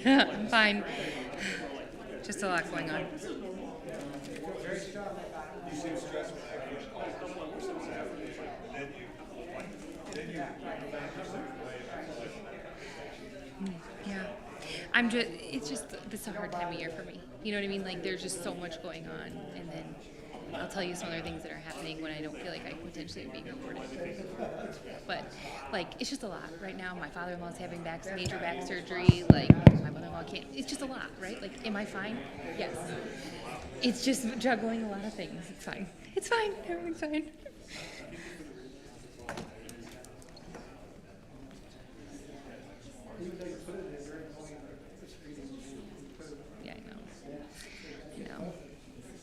I'm fine. Just a lot going on. Yeah. It's just, this is a hard time of year for me. You know what I mean? Like, there's just so much going on. And then I'll tell you some other things that are happening when I don't feel like I potentially am being recorded. But, like, it's just a lot. Right now, my father-in-law's having major back surgery. Like, my mother-in-law can't. It's just a lot, right? Like, am I fine? Yes. It's just juggling a lot of things. It's fine. It's fine. Everything's fine. Yeah, I know. I know.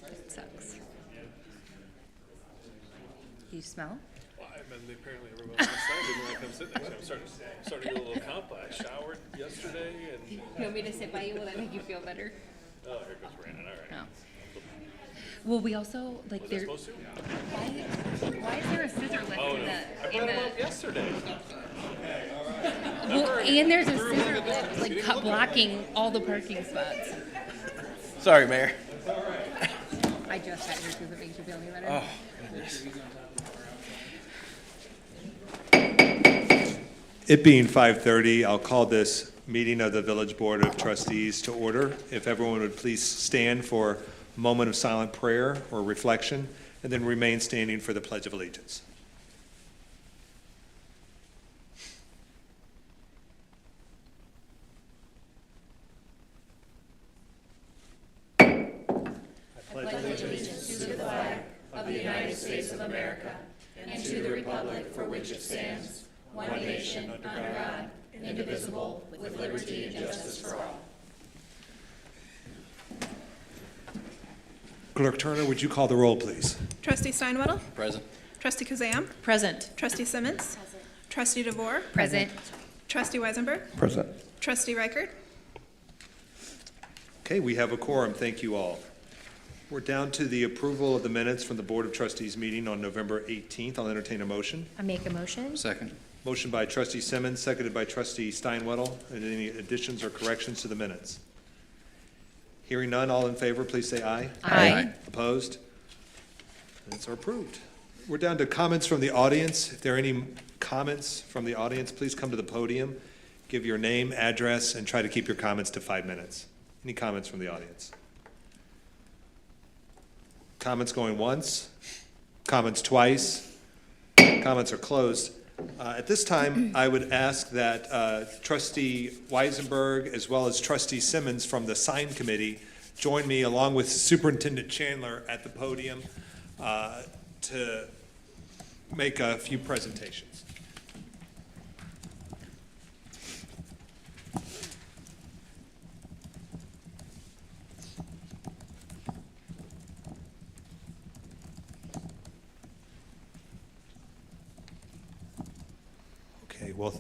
It sucks. You smell? Well, apparently everyone else didn't want to come sit next to me. I'm starting to get a little complex. Showered yesterday and... You want me to sit by you? Will that make you feel better? Oh, here goes Brandon. All right. Oh. Well, we also, like, Was I there. supposed to? Why is there a scissor lift Oh, in no. the? I In brought him the up yesterday. well, and there's a scissor lift, like, blocking all the parking spots. Sorry, Mayor. I just got here because it makes you feel any better. Oh, goodness. It being 5:30, I'll call this meeting of the Village Board of Trustees to order. If everyone would please stand for a moment of silent prayer or reflection, and then remain standing for the Pledge of Allegiance. Clerk Turner, would you call the roll, please? Trustee Steinwaddle? Present. Trustee Kazam? Present. Trustee Simmons? Trustee DeVore? Present. Trustee Weisenberg? Present. Trustee Reichert? Okay, we have a quorum. Thank you all. We're down to the approval of the minutes from the Board of Trustees meeting on November 18th. I'll entertain a motion. I make a motion. Second. Motion by Trustee Simmons, seconded by Trustee Steinwaddle. And any additions or corrections to the minutes? Hearing none, all in favor, please say aye. Aye. Opposed? Minutes are approved. We're down to comments from the audience. If there are any comments from the audience, please come to the podium, give your name, address, and try to keep your comments to 5 minutes. Any comments from the audience? Comments going once? Comments twice? Comments are closed. At this time, I would ask that Trustee Weisenberg as well as Trustee Simmons from the Sign Committee join me along with Superintendent Chandler at the podium to make a few presentations. Okay, well,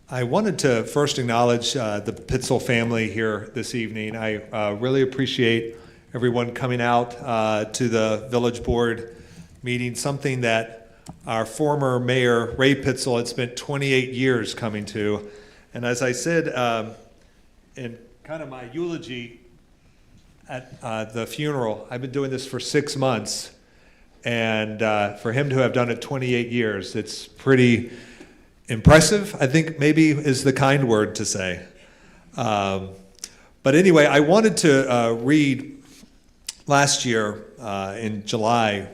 I wanted to first acknowledge the Pitzel family here this evening. I really appreciate everyone coming out to the Village Board meeting, something that our former mayor, Ray Pitzel, had spent 28 years coming to. And as I said in kind of my eulogy at the funeral, I've been doing this for 6 months. And for him to have done it 28 years, it's pretty impressive, I think maybe is the kind word to say. But anyway, I wanted to read last year in July,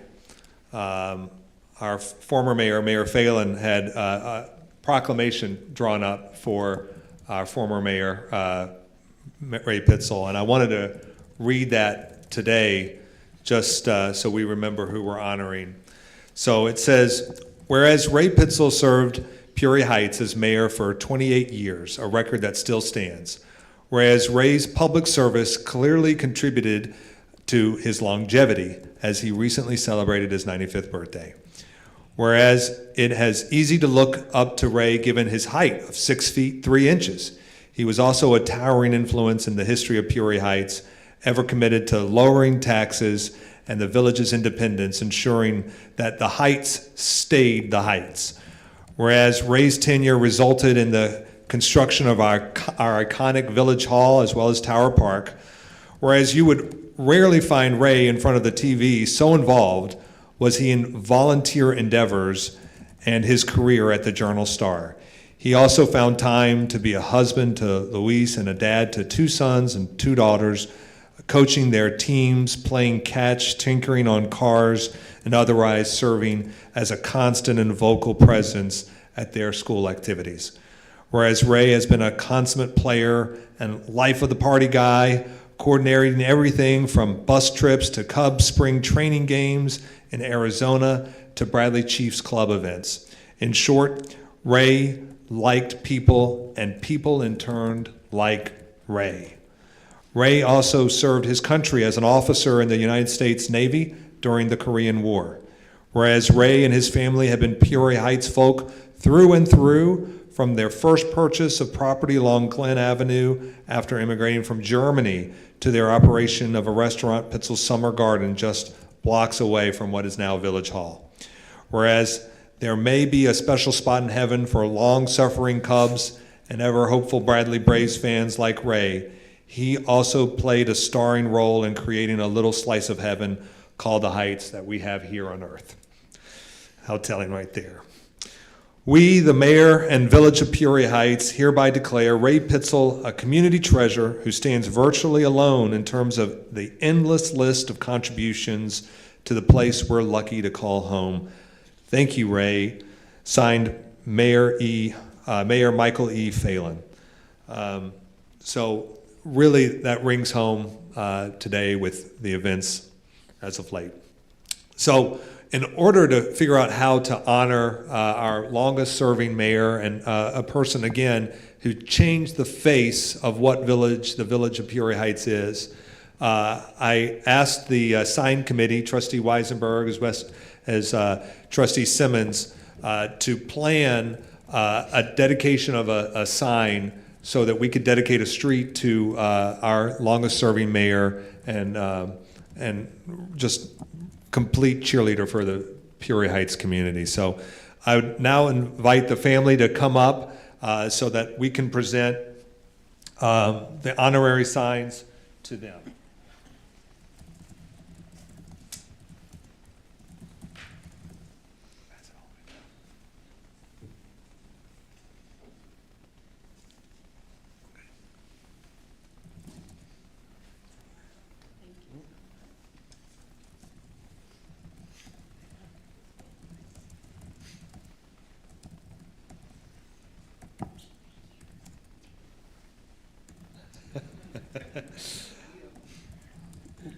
our former mayor, Mayor Phelan, had a proclamation drawn up for our former mayor, Ray Pitzel, and I wanted to read that today just so we remember who we're honoring. So it says, whereas Ray Pitzel served Peoria Heights as mayor for 28 years, a record that still stands. Whereas Ray's public service clearly contributed to his longevity as he recently celebrated his 95th birthday. Whereas it is easy to look up to Ray given his height of 6 feet 3 inches. He was also a towering influence in the history of Peoria Heights, ever committed to lowering taxes and the village's independence, ensuring that the Heights stayed the Heights. Whereas Ray's tenure resulted in the construction of our iconic Village Hall as well as Tower Park, whereas you would rarely find Ray in front of the TV, so involved was he in volunteer endeavors and his career at the Journal-Star. He also found time to be a husband to Luis and a dad to 2 sons and 2 daughters, coaching their teams, playing catch, tinkering on cars, and otherwise serving as a constant and vocal presence at their school activities. Whereas Ray has been a consummate player and life of the party guy, coordinating everything from bus trips to Cubs spring training games in Arizona to Bradley Chiefs club events. In short, Ray liked people, and people in turn liked Ray. Ray also served his country as an officer in the United States Navy during the Korean War. Whereas Ray and his family have been Peoria Heights folk through and through, from their first purchase of property along Glen Avenue after immigrating from Germany to their operation of a restaurant, Pitzel's Summer Garden, just blocks away from what is now Village Hall. Whereas there may be a special spot in heaven for long-suffering Cubs and ever-hopeful Bradley Braves fans like Ray, he also played a starring role in creating a little slice of heaven called the Heights that we have here on earth. How telling right there. We, the mayor and village of Peoria Heights, hereby declare Ray Pitzel a community treasure who stands virtually alone in terms of the endless list of contributions to the place we're lucky to call home. Thank you, Ray. Signed, Mayor Michael E. Phelan. So really that rings home today with the events as of late. So in order to figure out how to honor our longest serving mayor and a person, again, who changed the face of what the village of Peoria Heights is, I asked the sign committee, Trustee Weisenberg as well as Trustee Simmons, to plan a dedication of a sign so that we could dedicate a street to our longest serving mayor and just complete cheerleader for the Peoria Heights community. So I would now invite the family to come up so that we can present the honorary signs to them.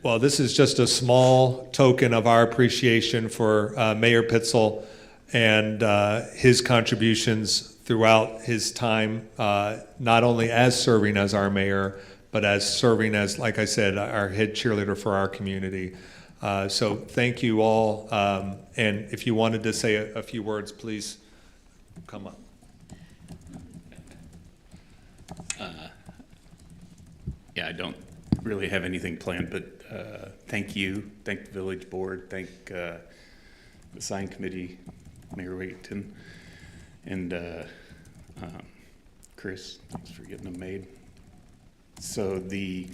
Well, this is just a small token of our appreciation for Mayor Pitzel and his contributions throughout his time, not only as serving as our mayor, but as serving as, like I said, our head cheerleader for our community. So thank you all. And if you wanted to say a few words, please come up. Yeah, I don't really have anything planned, but thank you, thank the village board, thank the sign committee, Mayor Wayton, and Chris, thanks for getting them made. So it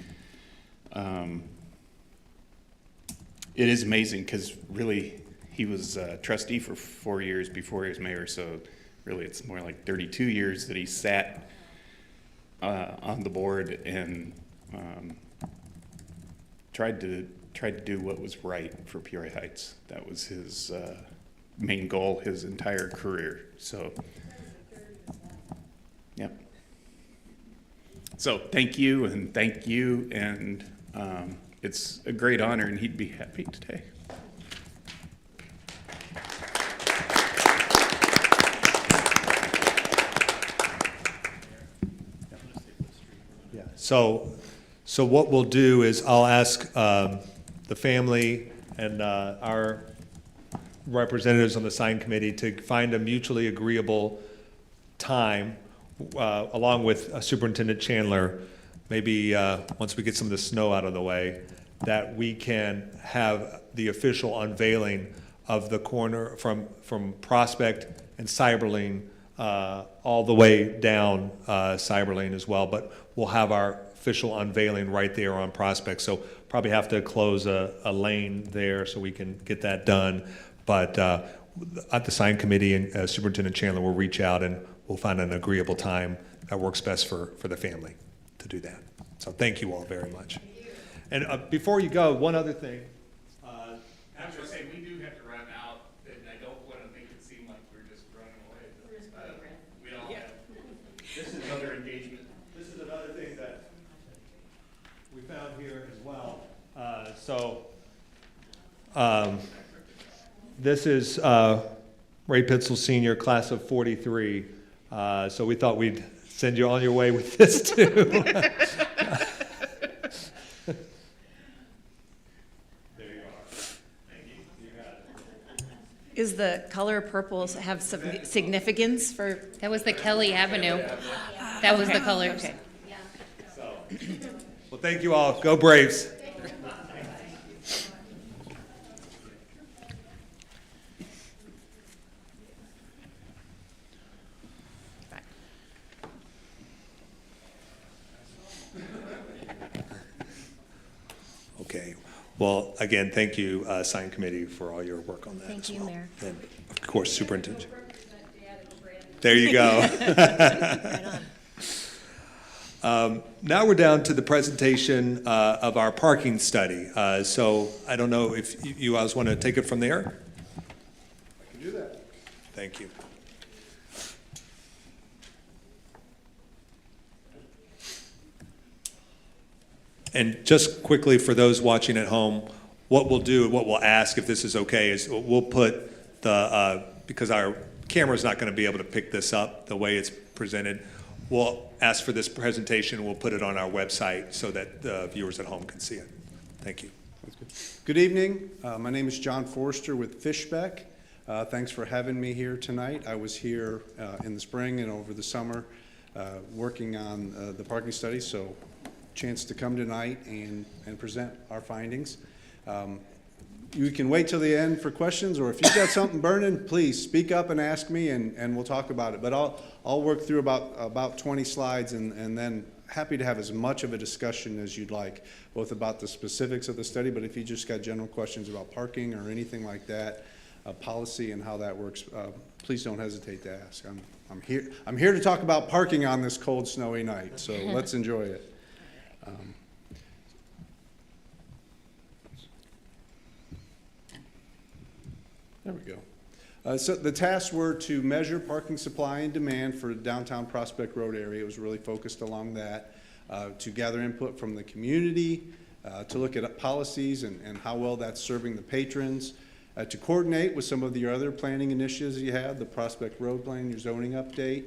is amazing because really he was trustee for 4 years before he was mayor, so really it's more like 32 years that he sat on the board and tried to do what was right for Peoria Heights. That was his main goal his entire career. So, yep. So thank you, and it's a great honor, and he'd be happy today. Yeah. So what we'll do is I'll ask the family and our representatives on the sign committee to find a mutually agreeable time along with Superintendent Chandler, maybe once we get some of the snow out of the way, that we can have the official unveiling of the corner from Prospect and Cyberling all the way down Cyber Lane as well. But we'll have our official unveiling right there on Prospect. So probably have to close a lane there so we can get that done. But at the sign committee, and Superintendent Chandler will reach out and we'll find an agreeable time that works best for the family to do that. So thank you all very much. And before you go, one other thing. I was going to say, we do have to run out, and I don't want to make it seem like we're just running away. We all have. This is another engagement. This is another thing that we found here as well. This is Ray Pitzel Senior, class of 43. So we thought we'd send you on your way with this too. Is the color purple have some significance for? That was the Kelly Avenue. That was the colors. Okay. Well, thank you all. Go Braves. Okay. Well, again, thank you, Sign Committee, for all your work on that Thank as you, well. Mayor. And of course, Superintendent. There you go. Right on. Now we're down to the presentation of our parking study. So I don't know if you guys want to take it from there? I can do that. Thank you. And just quickly for those watching at home, what we'll do, what we'll ask if this is okay, is we'll put the, because our camera's not going to be able to pick this up the way it's presented, we'll ask for this presentation, we'll put it on our website so that the viewers at home can see it. Thank you. Good evening. My name is John Forster with Fishbeck. Thanks for having me here tonight. I was here in the spring and over the summer working on the parking study, so chance to come tonight and present our findings. You can wait till the end for questions, or if you've got something burning, please speak up and ask me, and we'll talk about it. But I'll work through about 20 slides, and then happy to have as much of a discussion as you'd like, both about the specifics of the study, but if you just got general questions about parking or anything like that, policy and how that works, please don't hesitate to ask. I'm here to talk about parking on this cold, snowy night, so let's enjoy it. There we go. So the tasks were to measure parking supply and demand for downtown Prospect Road area. It was really focused along that, to gather input from the community, to look at policies and how well that's serving the patrons, to coordinate with some of the other planning initiatives you have, the Prospect Road Plan, your zoning update,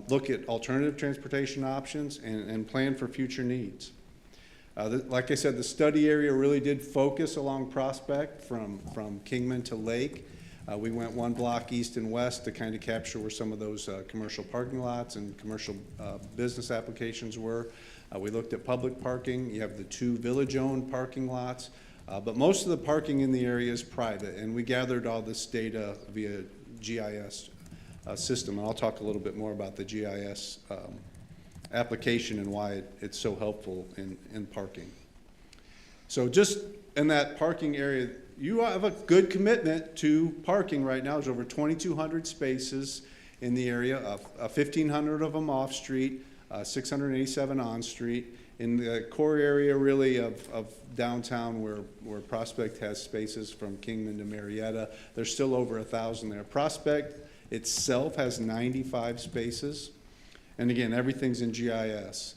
look at alternative transportation options, and plan for future needs. Like I said, the study area really did focus along Prospect from Kingman to Lake. We went one block east and west to kind of capture where some of those commercial parking lots and commercial business applications were. We looked at public parking. You have the 2 village-owned parking lots, but most of the parking in the area is private, and we gathered all this data via GIS system, and I'll talk a little bit more about the GIS application and why it's so helpful in parking. So just in that parking area, you have a good commitment to parking right now. There's over 2,200 spaces in the area, 1,500 of them off-street, 687 on-street. In the core area really of downtown where Prospect has spaces from Kingman to Marietta, there's still over 1,000 there. Prospect itself has 95 spaces. And again, everything's in GIS.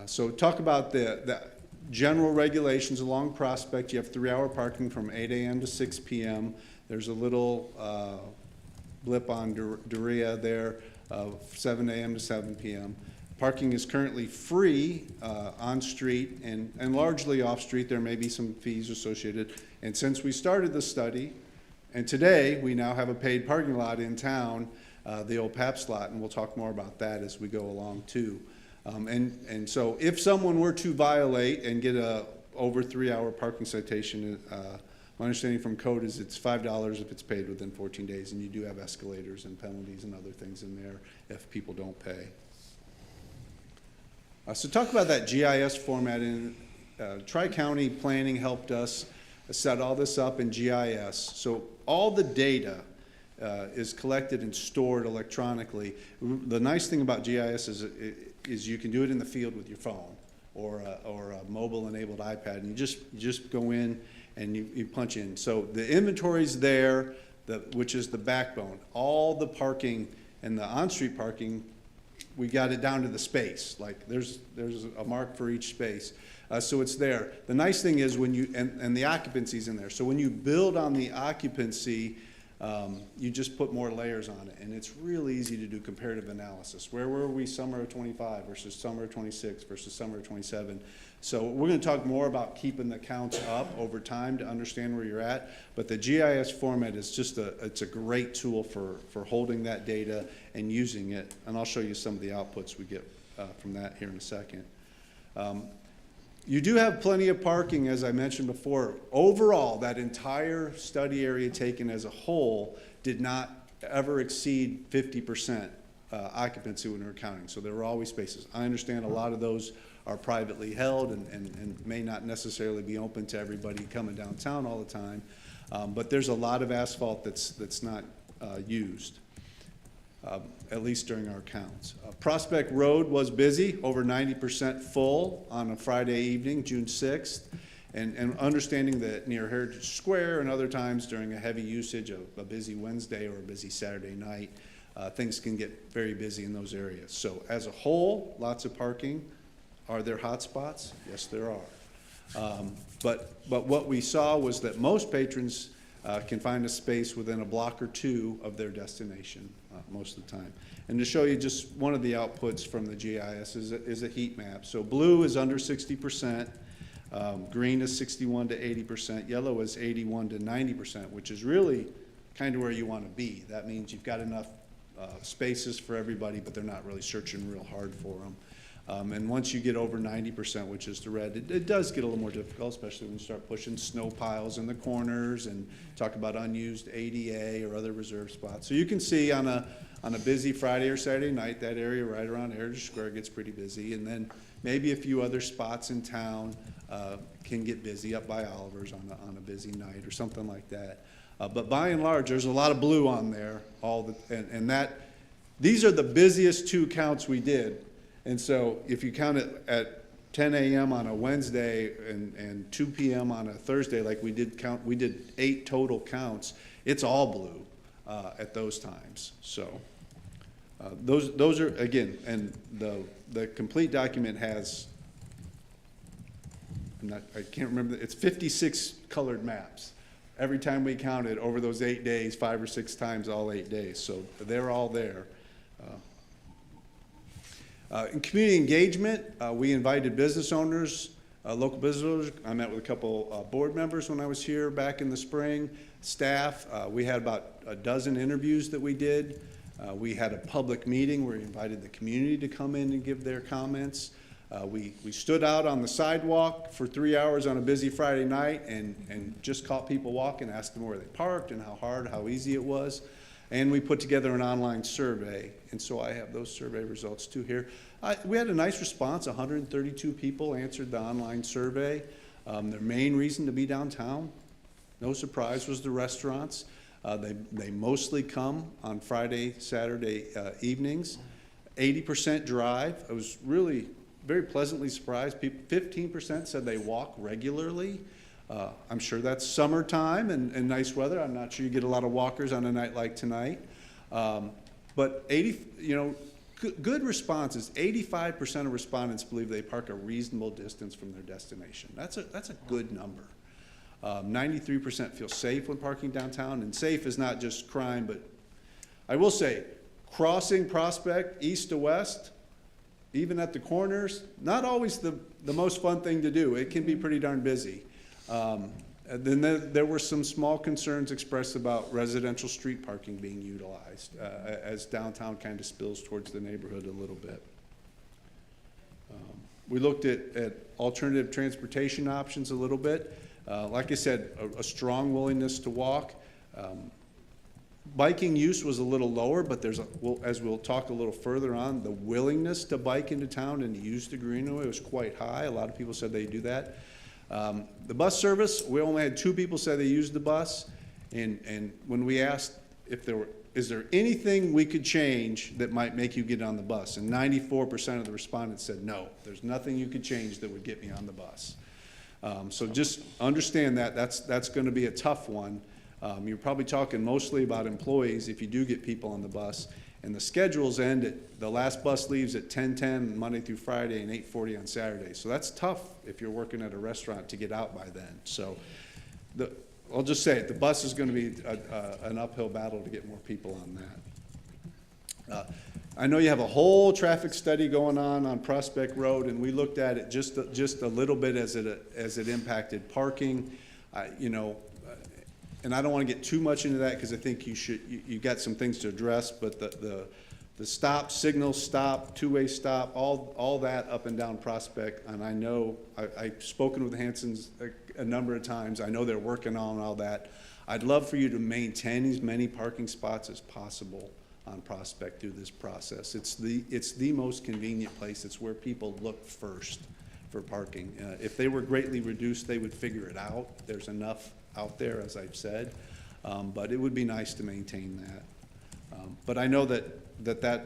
So talk about the general regulations along Prospect. You have 3-hour parking from 8 a.m. to 6 p.m. There's a little blip on Doria there of 7 a.m. to 7 p.m. Parking is currently free on street and largely off street. There may be some fees associated. And since we started the study, and today we now have a paid parking lot in town, the old PAPS lot, and we'll talk more about that as we go along too. And so if someone were to violate and get a over 3-hour parking citation My understanding from code is it's $5 if it's paid within 14 days, and you do have escalators and penalties and other things in there if people don't pay. So talk about that GIS format. Tri-County Planning helped us set all this up in GIS. So all the data is collected and stored electronically. The nice thing about GIS is you can do it in the field with your phone or a mobile-enabled iPad, and you just go in and you punch in. So the inventory's there, which is the backbone. All the parking and the on-street parking, we got it down to the space. Like there's a mark for each space. So it's there. The nice thing is when you, and the occupancy's in there. So when you build on the occupancy, you just put more layers on it. And it's real easy to do comparative analysis. Where were we summer of 25 versus summer of 26 versus summer of 27? So we're going to talk more about keeping the counts up over time to understand where you're at. But the GIS format is just it's a great tool for holding that data and using it. And I'll show you some of the outputs we get from that here in a second. You do have plenty of parking, as I mentioned before. Overall, that entire study area taken as a whole did not ever exceed 50% occupancy when we were counting. So there were always spaces. I understand a lot of those are privately held and may not necessarily be open to everybody coming downtown all the time. But there's a lot of asphalt that's not used, at least during our counts. Prospect Road was busy, over 90% full on a Friday evening, June 6th. And understanding that near Heritage Square and other times during a heavy usage of a busy Wednesday or a busy Saturday night, things can get very busy in those areas. So as a whole, lots of parking. Are there hot spots? Yes, there are. But what we saw was that most patrons can find a space within a block or two of their destination most of the time. And to show you just one of the outputs from the GIS is a heat map. So blue is under 60%, green is 61 to 80%, yellow is 81 to 90%, which is really kind of where you want to be. That means you've got enough spaces for everybody, but they're not really searching real hard for them. And once you get over 90%, which is the red, it does get a little more difficult, especially when you start pushing snow piles in the corners and talk about unused ADA or other reserve spots. So you can see on a busy Friday or Saturday night, that area right around Heritage Square gets pretty busy. And then maybe a few other spots in town can get busy up by Oliver's on a busy night or something like that. But by and large, there's a lot of blue on there. These are the busiest two counts we did. And so if you count it at 10 a.m. on a Wednesday and 2 p.m. on a Thursday, like we did 8 total counts, it's all blue at those times. So those are, again, and the complete document has, I can't remember, it's 56 colored maps. Every time we counted over those 8 days, 5 or 6 times all 8 days. So they're all there. In community engagement, we invited business owners, local business owners. I met with a couple board members when I was here back in the spring. Staff, we had about a dozen interviews that we did. We had a public meeting where we invited the community to come in and give their comments. We stood out on the sidewalk for 3 hours on a busy Friday night and just caught people walking, asked them where they parked and how easy it was. And we put together an online survey, and so I have those survey results too here. We had a nice response. 132 people answered the online survey. Their main reason to be downtown, no surprise, was the restaurants. They mostly come on Friday, Saturday evenings. 80% drive. I was really very pleasantly surprised. 15% said they walk regularly. I'm sure that's summertime and nice weather. I'm not sure you get a lot of walkers on a night like tonight. But good responses. 85% of respondents believe they park a reasonable distance from their destination. That's a good number. 93% feel safe when parking downtown, and safe is not just crime, but I will say, crossing Prospect east to west, even at the corners, not always the most fun thing to do. It can be pretty darn busy. Then there were some small concerns expressed about residential street parking being utilized as downtown kind of spills towards the neighborhood a little bit. We looked at alternative transportation options a little bit. Like I said, a strong willingness to walk. Biking use was a little lower, but as we'll talk a little further on, the willingness to bike into town and use the greenway was quite high. A lot of people said they do that. The bus service, we only had 2 people say they used the bus, and when we asked is there anything we could change that might make you get on the bus, and 94% of the respondents said no, there's nothing you could change that would get me on the bus. So just understand that's going to be a tough one. You're probably talking mostly about employees if you do get people on the bus. And the schedules end the last bus leaves at 10:10 Monday through Friday and 8:40 on Saturday. So that's tough if you're working at a restaurant to get out by then. So I'll just say it, the bus is going to be an uphill battle to get more people on that. I know you have a whole traffic study going on Prospect Road, and we looked at it just a little bit as it impacted parking. And I don't want to get too much into that because I think you got some things to address, but the stop, signal stop, two-way stop, all that up and down Prospect, and I know, I've spoken with Hanson's a number of times, I know they're working on all that. I'd love for you to maintain as many parking spots as possible on Prospect through this process. It's the most convenient place. It's where people look first for parking. If they were greatly reduced, they would figure it out. There's enough out there, as I've said, but it would be nice to maintain that. But I know that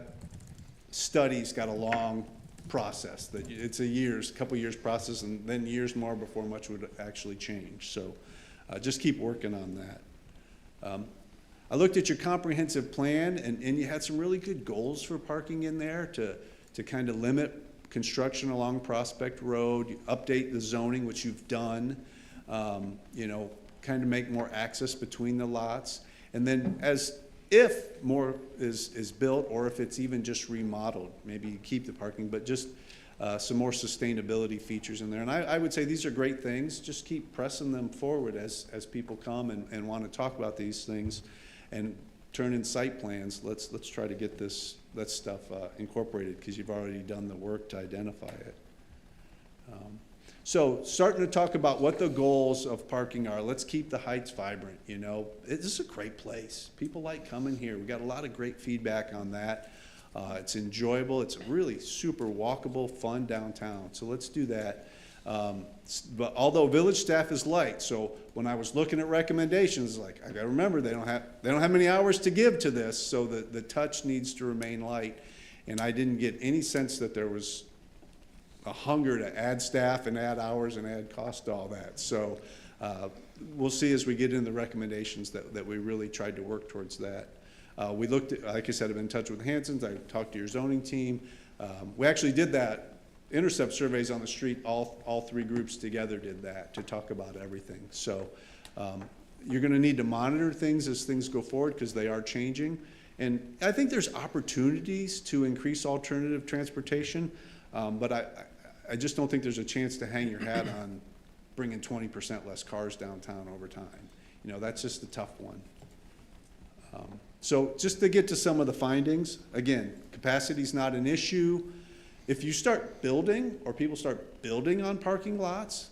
study's got a long process, that it's a couple years process, and then years more before much would actually change. So just keep working on that. I looked at your comprehensive plan, and you had some really good goals for parking in there to kind of limit construction along Prospect Road, you update the zoning, which you've done, kind of make more access between the lots. And then if more is built, or if it's even just remodeled, maybe you keep the parking, but just some more sustainability features in there. And I would say these are great things. Just keep pressing them forward as people come and want to talk about these things and turn in site plans. Let's try to get that stuff incorporated, because you've already done the work to identify it. So starting to talk about what the goals of parking are. Let's keep the Heights vibrant, This is a great place. People like coming here. We got a lot of great feedback on that. It's enjoyable. It's really super walkable, fun downtown. So let's do that. But although village staff is light, so when I was looking at recommendations, I got to remember they don't have many hours to give to this, so the touch needs to remain light. And I didn't get any sense that there was a hunger to add staff and add hours and add cost to all that. So we'll see as we get into the recommendations that we really tried to work towards that. We looked at, like I said, I've been in touch with Hanson's. I talked to your zoning team. We actually did that. Intercept surveys on the street, all 3 groups together did that to talk about everything. So you're going to need to monitor things as things go forward, because they are changing. And I think there's opportunities to increase alternative transportation, but I just don't think there's a chance to hang your hat on bringing 20% less cars downtown over time. That's just a tough one. So just to get to some of the findings, again, capacity is not an issue. If you start building, or people start building on parking lots,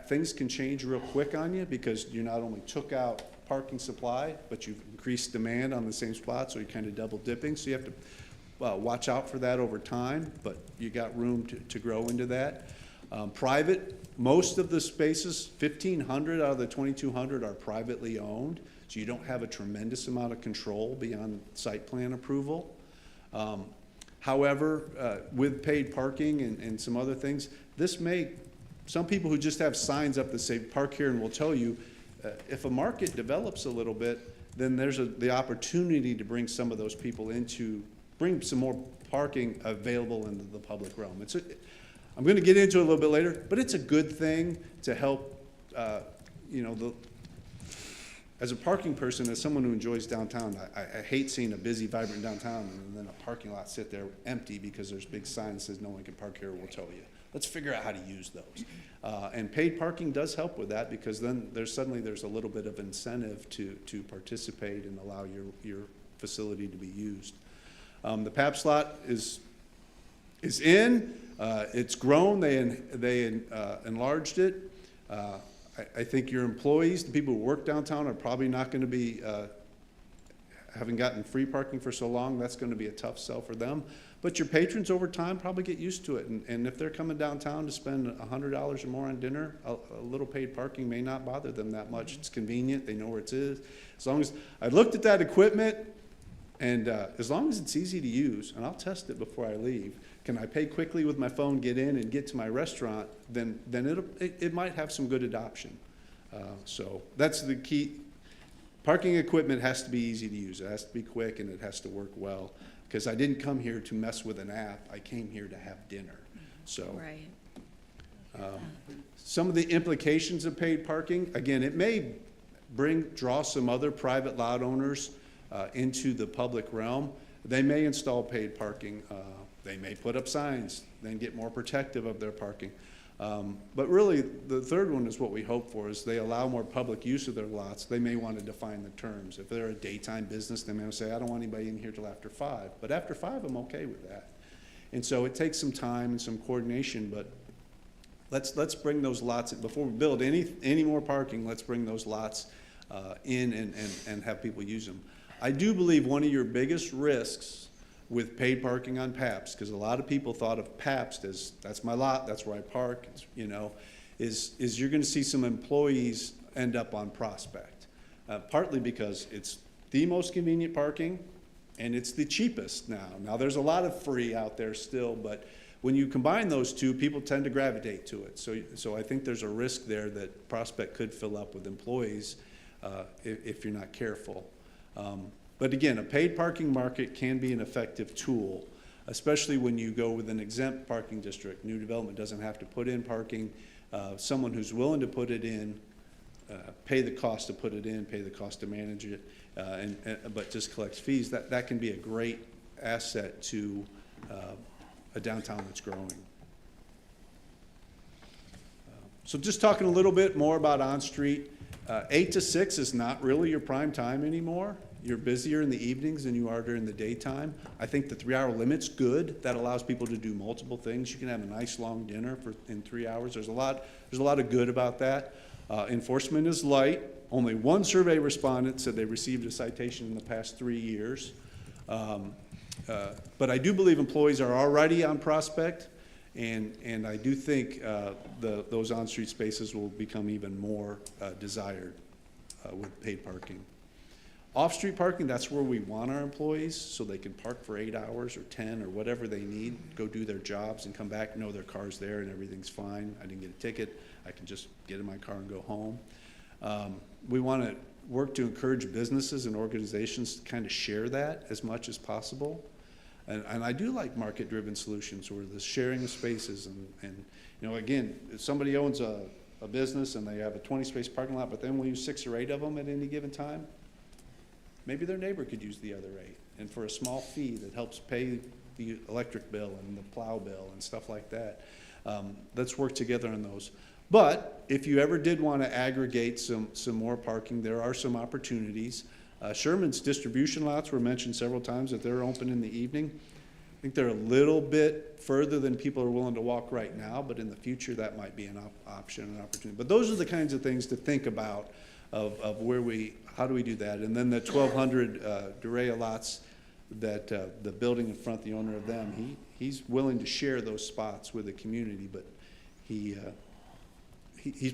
things can change real quick on you, because you not only took out parking supply, but you've increased demand on the same spot, so you're kind of double dipping. So you have to watch out for that over time, but you got room to grow into that. Private, most of the spaces, 1,500 out of the 2,200 are privately owned, so you don't have a tremendous amount of control beyond site plan approval. However, with paid parking and some other things, some people who just have signs up that say park here, and will tell you, if a market develops a little bit, then there's the opportunity to bring some of those people bring some more parking available into the public realm. I'm going to get into it a little bit later, but it's a good thing to help, as a parking person, as someone who enjoys downtown, I hate seeing a busy, vibrant downtown and then a parking lot sit there empty because there's a big sign that says no one can park here, we'll tell you. Let's figure out how to use those. And paid parking does help with that, because then there's a little bit of incentive to participate and allow your facility to be used. The PAP slot is in. It's grown. They enlarged it. I think your employees, the people who work downtown, are probably not gonna be, having gotten free parking for so long, that's gonna be a tough sell for them. But your patrons over time probably get used to it, and if they're coming downtown to spend $100 or more on dinner, a little paid parking may not bother them that much. It's convenient, they know where it is. As long as, I looked at that equipment, and as long as it's easy to use, and I'll test it before I leave, can I pay quickly with my phone, get in and get to my restaurant, then it might have some good adoption. So that's the key. Parking equipment has to be easy to use. It has to be quick and it has to work well. Because I didn't come here to mess with an app. I came here to have dinner. So Right. some of the implications of paid parking, again, it may draw some other private lot owners into the public realm. They may install paid parking. They may put up signs, then get more protective of their parking. But really, the third one is what we hope for, is they allow more public use of their lots. They may want to define the terms. If they're a daytime business, they may say, I don't want anybody in here till after 5. But after 5, I'm okay with that. And so it takes some time and some coordination, but let's bring those lots, before we build any more parking, let's bring those lots in and have people use them. I do believe one of your biggest risks with paid parking on Pabst, because a lot of people thought of Pabst as, that's my lot, that's where I park, is you're gonna see some employees end up on Prospect. Partly because it's the most convenient parking, and it's the cheapest now. Now, there's a lot of free out there still, but when you combine those two, people tend to gravitate to it. So I think there's a risk there that Prospect could fill up with employees if you're not careful. But again, a paid parking market can be an effective tool, especially when you go with an exempt parking district. New development doesn't have to put in parking. Someone who's willing to put it in, pay the cost to put it in, pay the cost to manage it, but just collects fees, that can be a great asset to a downtown that's growing. So just talking a little bit more about on-street, 8 to 6 is not really your prime time anymore. You're busier in the evenings than you are during the daytime. I think the 3-hour limit's good. That allows people to do multiple things. You can have a nice long dinner in 3 hours. There's a lot of good about that. Enforcement is light. Only one survey respondent said they received a citation in the past 3 years. But I do believe employees are already on Prospect, and I do think those on-street spaces will become even more desired with paid parking. Off-street parking, that's where we want our employees, so they can park for 8 hours or 10 or whatever they need, go do their jobs and come back, know their car's there and everything's fine. I didn't get a ticket. I can just get in my car and go home. We want to work to encourage businesses and organizations to kind of share that as much as possible. And I do like market-driven solutions where the sharing of spaces and again, if somebody owns a business and they have a 20-space parking lot, but they only use 6 or 8 of them at any given time, maybe their neighbor could use the other 8, and for a small fee that helps pay the electric bill and the plow bill and stuff like that. Let's work together on those. But if you ever did want to aggregate some more parking, there are some opportunities. Sherman's distribution lots were mentioned several times that they're open in the evening. I think they're a little bit further than people are willing to walk right now, but in the future that might be an option, an opportunity. But those are the kinds of things to think about of how do we do that? And then the 1,200 Durea lots that the building in front, the owner of them, he's willing to share those spots with the community, but he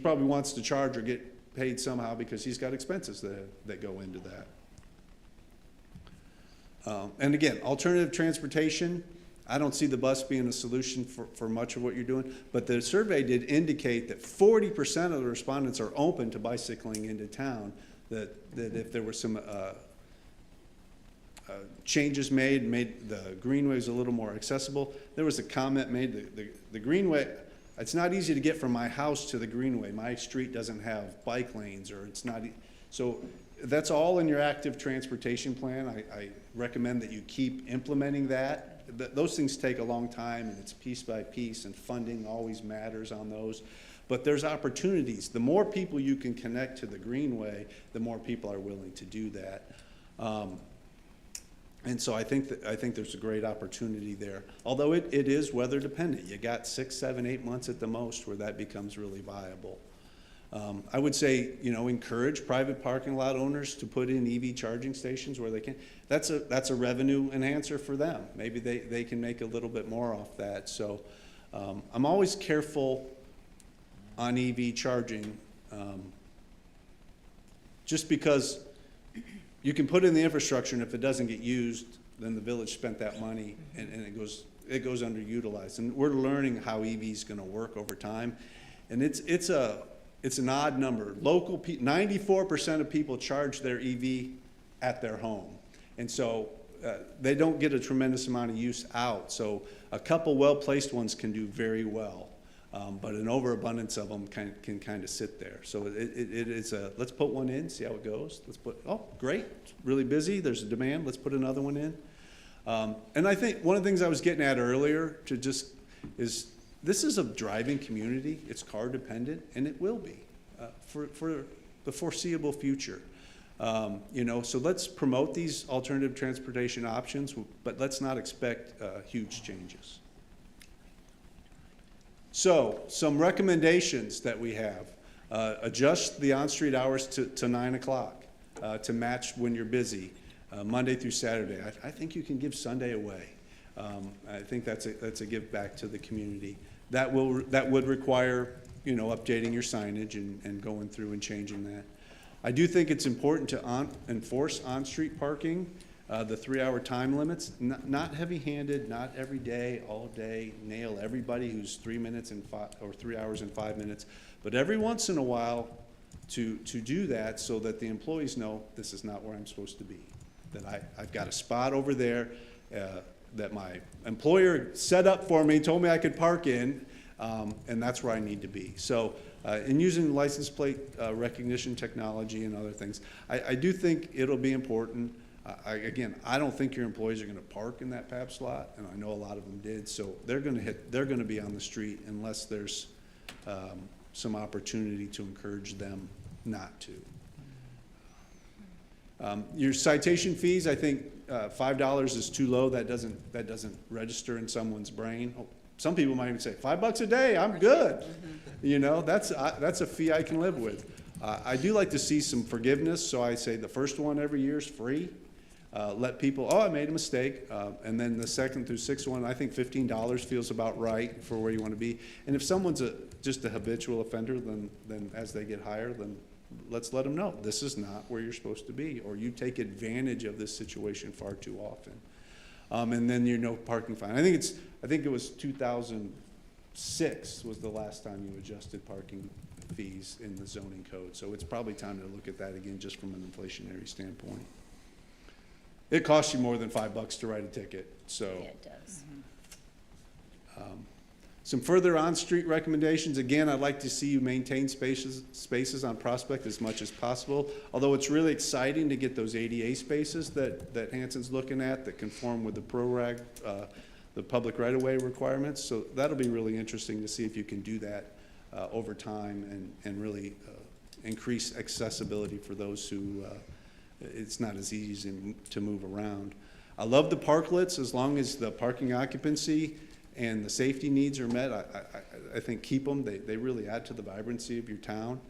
probably wants to charge or get paid somehow because he's got expenses that go into that. And again, alternative transportation, I don't see the bus being a solution for much of what you're doing, but the survey did indicate that 40% of the respondents are open to bicycling into town, that if there were some changes made the greenways a little more accessible. There was a comment made, the greenway, it's not easy to get from my house to the greenway. My street doesn't have bike lanes, or it's not, so that's all in your active transportation plan. I recommend that you keep implementing that. Those things take a long time, and it's piece by piece, and funding always matters on those. But there's opportunities. The more people you can connect to the greenway, the more people are willing to do that. And so I think there's a great opportunity there. Although it is weather dependent. You got 6, 7, 8 months at the most where that becomes really viable. I would say, encourage private parking lot owners to put in EV charging stations where they can. That's a revenue enhancer for them. Maybe they can make a little bit more off that. So I'm always careful on EV charging, just because you can put in the infrastructure, and if it doesn't get used, then the village spent that money, and it goes underutilized. And we're learning how EV is going to work over time, and it's an odd number. 94% of people charge their EV at their home, and so they don't get a tremendous amount of use out. So a couple well-placed ones can do very well. But an overabundance of them can kind of sit there. So it is let's put one in, see how it goes. Oh, great, it's really busy, there's a demand, let's put another one in. And I think one of the things I was getting at earlier is this is a driving community, it's car dependent, and it will be for the foreseeable future. So let's promote these alternative transportation options, but let's not expect huge changes. So, some recommendations that we have. Adjust the on-street hours to 9 o'clock to match when you're busy, Monday through Saturday. I think you can give Sunday away. I think that's a give back to the community. That would require, updating your signage and going through and changing that. I do think it's important to enforce on-street parking. The 3-hour time limits, not heavy-handed, not every day, all day, nail everybody who's 3 minutes and 3 hours and 5 minutes, but every once in a while to do that so that the employees know this is not where I'm supposed to be, that I've got a spot over there that my employer set up for me, told me I could park in, and that's where I need to be. So in using license plate recognition technology and other things, I do think it'll be important. I don't think your employees are going to park in that PAB slot, and I know a lot of them did. So they're going to be on the street unless there's some opportunity to encourage them not to. Your citation fees, I think $5 is too low. That doesn't register in someone's brain. Oh, some people might even say $5 a day, I'm good. That's a fee I can live with. I do like to see some forgiveness, so I say the first one every year is free. Let people, I made a mistake. And then the second through sixth one, I think $15 feels about right for where you want to be. And if someone's just a habitual offender, then as they get higher, then let's let them know this is not where you're supposed to be, or you take advantage of this situation far too often. And then no parking fine. I think it was 2006 was the last time you adjusted parking fees in the zoning code. So it's probably time to look at that again, just from an inflationary standpoint. It costs you more than $5 to write a ticket, so. Yeah, it does. Some further on-street recommendations. Again, I'd like to see you maintain spaces on Prospect as much as possible, although it's really exciting to get those ADA spaces that Hanson's looking at that conform with the PRORAG, the public right-of-way requirements. So that'll be really interesting to see if you can do that over time and really increase accessibility for those who it's not as easy to move around. I love the parklets as long as the parking occupancy and the safety needs are met. I think keep them. They really add to the vibrancy of your town.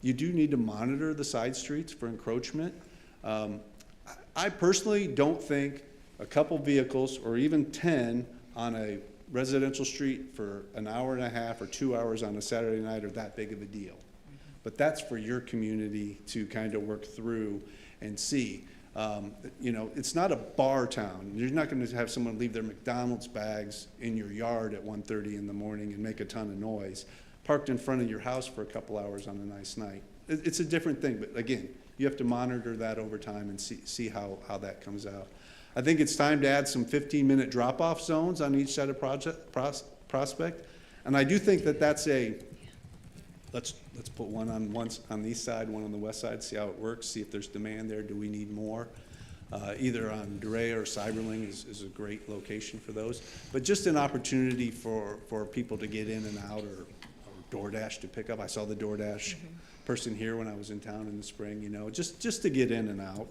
You do need to monitor the side streets for encroachment. I personally don't think a couple vehicles or even 10 on a residential street for an hour and a half or 2 hours on a Saturday night are that big of a deal. But that's for your community to kind of work through and see. It's not a bar town. You're not going to have someone leave their McDonald's bags in your yard at 1:30 in the morning and make a ton of noise, parked in front of your house for a couple hours on a nice night. It's a different thing, but again, you have to monitor that over time and see how that comes out. I think it's time to add some 15-minute drop-off zones on each side of Prospect, and I do think that's let's put one on the east side, one on the west side, see how it works, see if there's demand there. Do we need more? Either on Duray or Cyberling is a great location for those. But just an opportunity for people to get in and out, or DoorDash to pick up. I saw the DoorDash person here when I was in town in the spring, just to get in and out.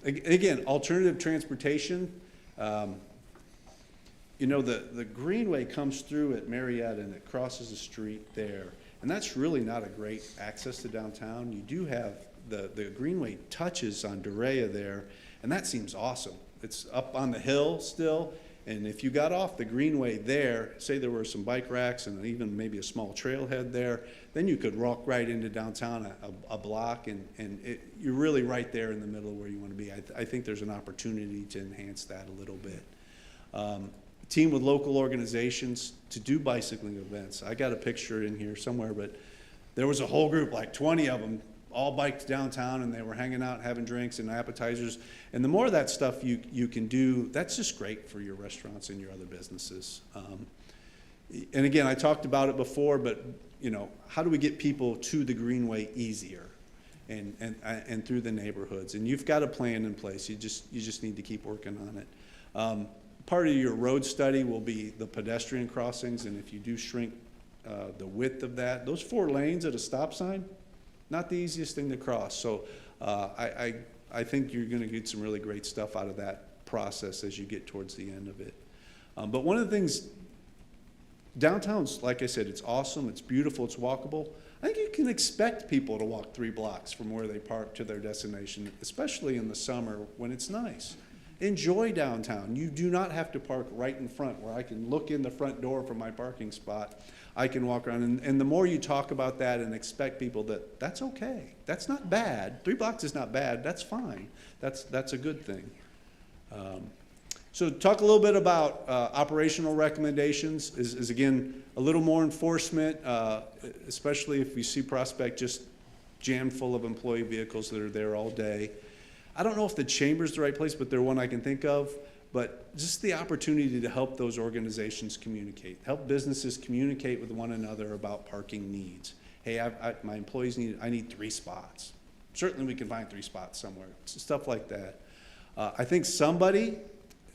Again, alternative transportation. you know, the Greenway comes through at Marietta and it crosses the street there. And that's really not a great access to downtown. You do have, the Greenway touches on Peoria there, and that seems awesome. It's up on the hill still, and if you got off the Greenway there, say there were some bike racks and even maybe a small trailhead there, then you could walk right into downtown a block, and you're really right there in the middle of where you want to be. I think there's an opportunity to enhance that a little bit. Team with local organizations to do bicycling events. I got a picture in here somewhere, but there was a whole group, like 20 of them, all biked downtown, and they were hanging out, having drinks and appetizers. And the more of that stuff you can do, that's just great for your restaurants and your other businesses. And again, I talked about it before, but you know, how do we get people to the Greenway easier and through the neighborhoods? And you've got a plan in place. You just need to keep working on it. Part of your road study will be the pedestrian crossings, and if you do shrink the width of that, those 4 lanes at a stop sign, not the easiest thing to cross. So I think you're going to get some really great stuff out of that process as you get towards the end of it. But one of the things, downtown's, like I said, it's awesome, it's beautiful, it's walkable. I think you can expect people to walk 3 blocks from where they park to their destination, especially in the summer when it's nice. Enjoy downtown. You do not have to park right in front where I can look in the front door from my parking spot. I can walk around, and the more you talk about that and expect people that that's okay, that's not bad. 3 blocks is not bad. That's fine. That's a good thing. So talk a little bit about operational recommendations. Is again a little more enforcement, especially if you see Prospect just jammed full of employee vehicles that are there all day. I don't know if the chamber's the right place, but they're one I can think of. But just the opportunity to help those organizations communicate, help businesses communicate with one another about parking needs. Hey, my employees I need 3 spots. Certainly we can find 3 spots somewhere, stuff like that. I think somebody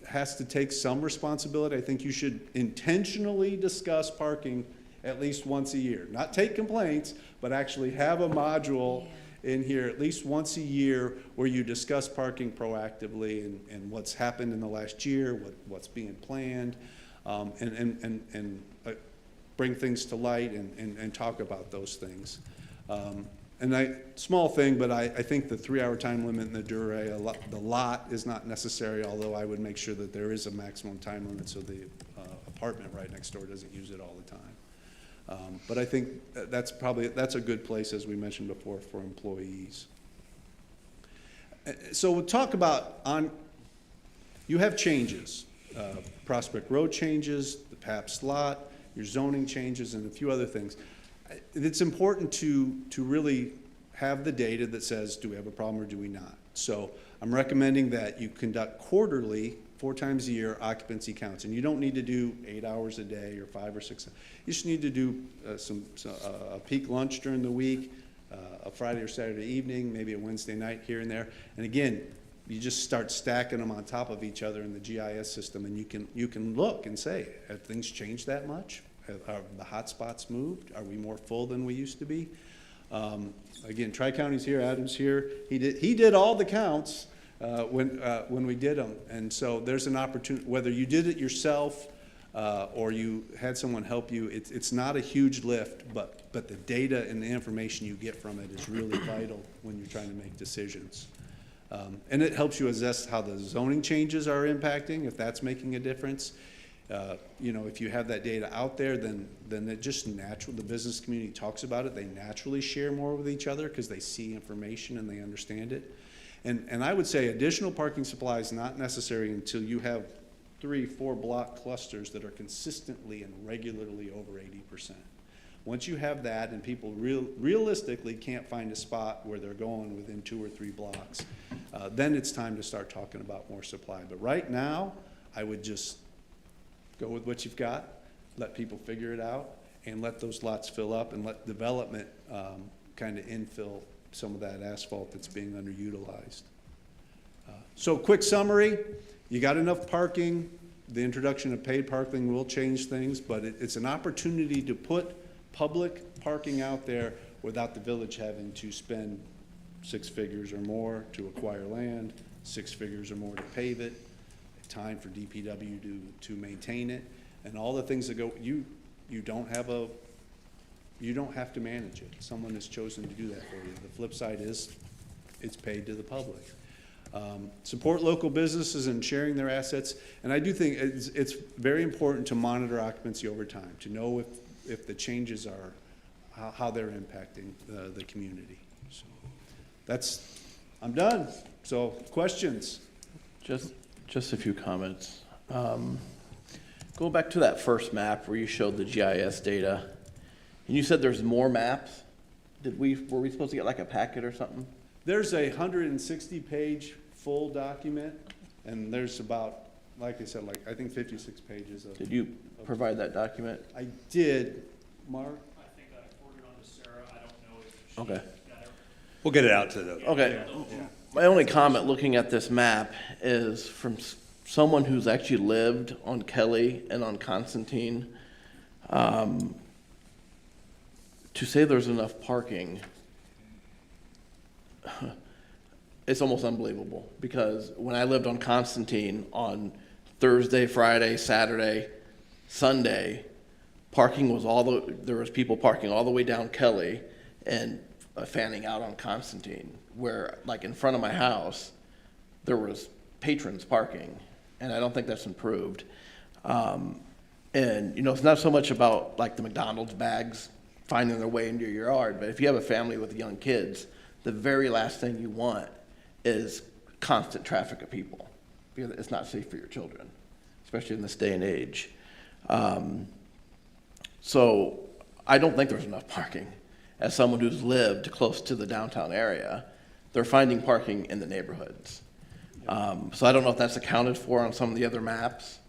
has to take some responsibility. I think you should intentionally discuss parking at least once a year. Not take complaints, but actually have a module in here at least once a year where you discuss parking proactively and what's happened in the last year, what's being planned, and bring things to light and talk about those things. Small thing, but I think the 3-hour time limit in the Peoria, the lot is not necessary, although I would make sure that there is a maximum time limit so the apartment right next door doesn't use it all the time. But I think that's a good place, as we mentioned before, for employees. So we'll talk about you have changes, Prospect Road changes, the PAPS lot, your zoning changes, and a few other things. It's important to really have the data that says, do we have a problem or do we not? So I'm recommending that you conduct quarterly, 4 times a year, occupancy counts. And you don't need to do 8 hours a day or 5 or 6. You just need to do a peak lunch during the week, a Friday or Saturday evening, maybe a Wednesday night here and there. And again, you just start stacking them on top of each other in the GIS system, and you can look and say, have things changed that much? Are the hot spots moved? Are we more full than we used to be? Again, Tri-County's here, Adam's here. He did all the counts when we did them, and so there's an opportunity, whether you did it yourself or you had someone help you, it's not a huge lift, but the data and the information you get from it is really vital when you're trying to make decisions. And it helps you assess how the zoning changes are impacting, if that's making a difference. If you have that data out there, then it just the business community talks about it. They naturally share more with each other because they see information and they understand it. And I would say additional parking supply is not necessary until you have 3-4 block clusters that are consistently and regularly over 80%. Once you have that and people realistically can't find a spot where they're going within 2 or 3 blocks, then it's time to start talking about more supply. But right now, I would just go with what you've got, let people figure it out, and let those lots fill up and let development kind of infill some of that asphalt that's being underutilized. So quick summary, you got enough parking. The introduction of paid parking will change things, but it's an opportunity to put public parking out there without the village having to spend 6 figures or more to acquire land, 6 figures or more to pave it. time for DPW to maintain it, and all the things that go, you don't have to manage it. Someone has chosen to do that for you. The flip side is, it's paid to the public. Support local businesses in sharing their assets, and I do think it's very important to monitor occupancy over time, to know if the changes are, how they're impacting the community. So I'm done. So, questions? Just a few comments. Going back to that first map where you showed the GIS data, and you said there's more maps. Were we supposed to get like a packet or something? There's a 160-page full document, and there's about, like I said, I think 56 pages of. Did you provide that document? I did, Mark. I think I forwarded on to Sarah. I don't know if she Okay. got it. We'll get it out to the. Okay. My only comment looking at this map is from someone who's actually lived on Kelly and on Constantine. To say there's enough parking, it's almost unbelievable, because when I lived on Constantine on Thursday, Friday, Saturday, Sunday, parking was there was people parking all the way down Kelly and fanning out on Constantine, where like in front of my house, there was patrons parking, and I don't think that's improved. And it's not so much about like the McDonald's bags finding their way into your yard, but if you have a family with young kids, the very last thing you want is constant traffic of people, because it's not safe for your children, especially in this day and age. So I don't think there's enough parking. As someone who's lived close to the downtown area, they're finding parking in the neighborhoods. So I don't know if that's accounted for on some of the other maps.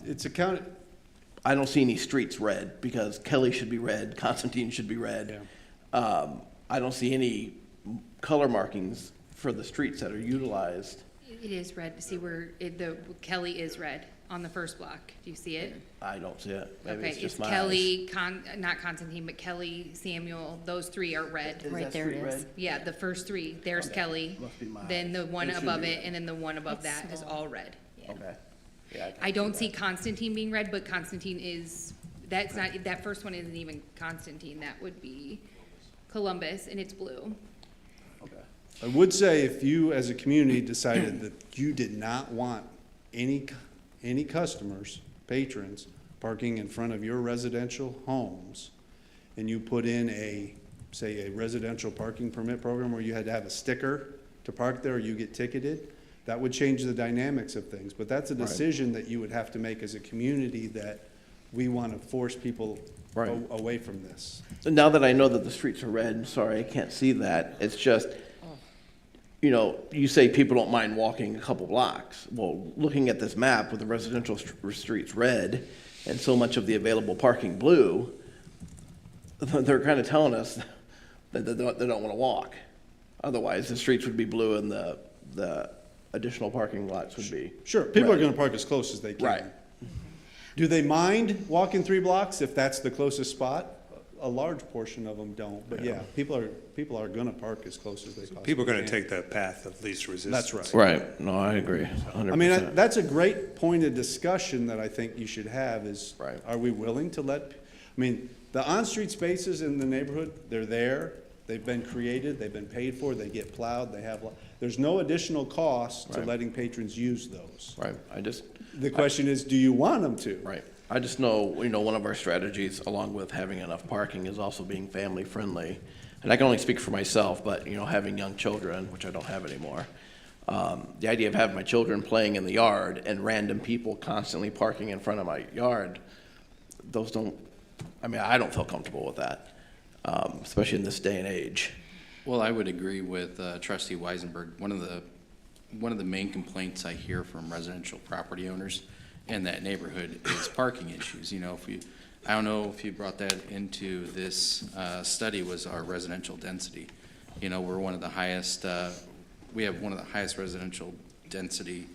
It's accounted. I don't see any streets red, because Kelly should be red, Constantine should be red. I don't see any color markings for the streets that are utilized. It is red. See where the Kelly is red on the first block. Do you see it? I don't see it. Maybe Okay, it's it's just my Kelly, not Constantine, but Kelly, Samuel, those three are red. eyes. Right that there it street is. red? Yeah, the first three, there's Kelly, Must be my then the one It should above be it, red. and then the one above It's that is small. all red. Okay. Yeah, I don't see Constantine being red, but Constantine is, that's not, that first one isn't even Constantine, that would be Columbus, and it's blue. Okay. I would say if you, as a community, decided that you did not want any customers, patrons, parking in front of your residential homes, and you put in say a residential parking permit program where you had to have a sticker to park there or you get ticketed, that would change the dynamics of things. But that's a decision that you would have to make as a community, that we want to force people Right. away from this. And now that I know that the streets are red, sorry, I can't see that. It's just, you say people don't mind walking a couple blocks. Well, looking at this map with the residential streets red and so much of the available parking blue, they're kind of telling us that they don't want to walk. Otherwise, the streets would be blue and the additional parking lots would be. Sure, people are red. going to park as close as they can. Right. Do they mind walking 3 blocks if that's the closest spot? A large portion of them don't, but yeah, people are going to park as close as they possibly can. People are going to take the path of least resistance. That's right. Right. No, I agree. 100%. I mean, that's a great point of discussion that I think you should have is, Right. are we willing to the on-street spaces in the neighborhood, they're there, they've been created, they've been paid for, they get plowed, there's no additional cost to Right. letting patrons use those. Right. The question is, do you want them to? Right. I just know, one of our strategies, along with having enough parking, is also being family friendly. And I can only speak for myself, but, having young children, which I don't have anymore, the idea of having my children playing in the yard and random people constantly parking in front of my yard, I don't feel comfortable with that, especially in this day and age. Well, I would agree with Trustee Weisenberg. One of the main complaints I hear from residential property owners in that neighborhood is parking issues. I don't know if you brought that into this study, was our residential density. We're one of the highest, we have one of the highest residential density.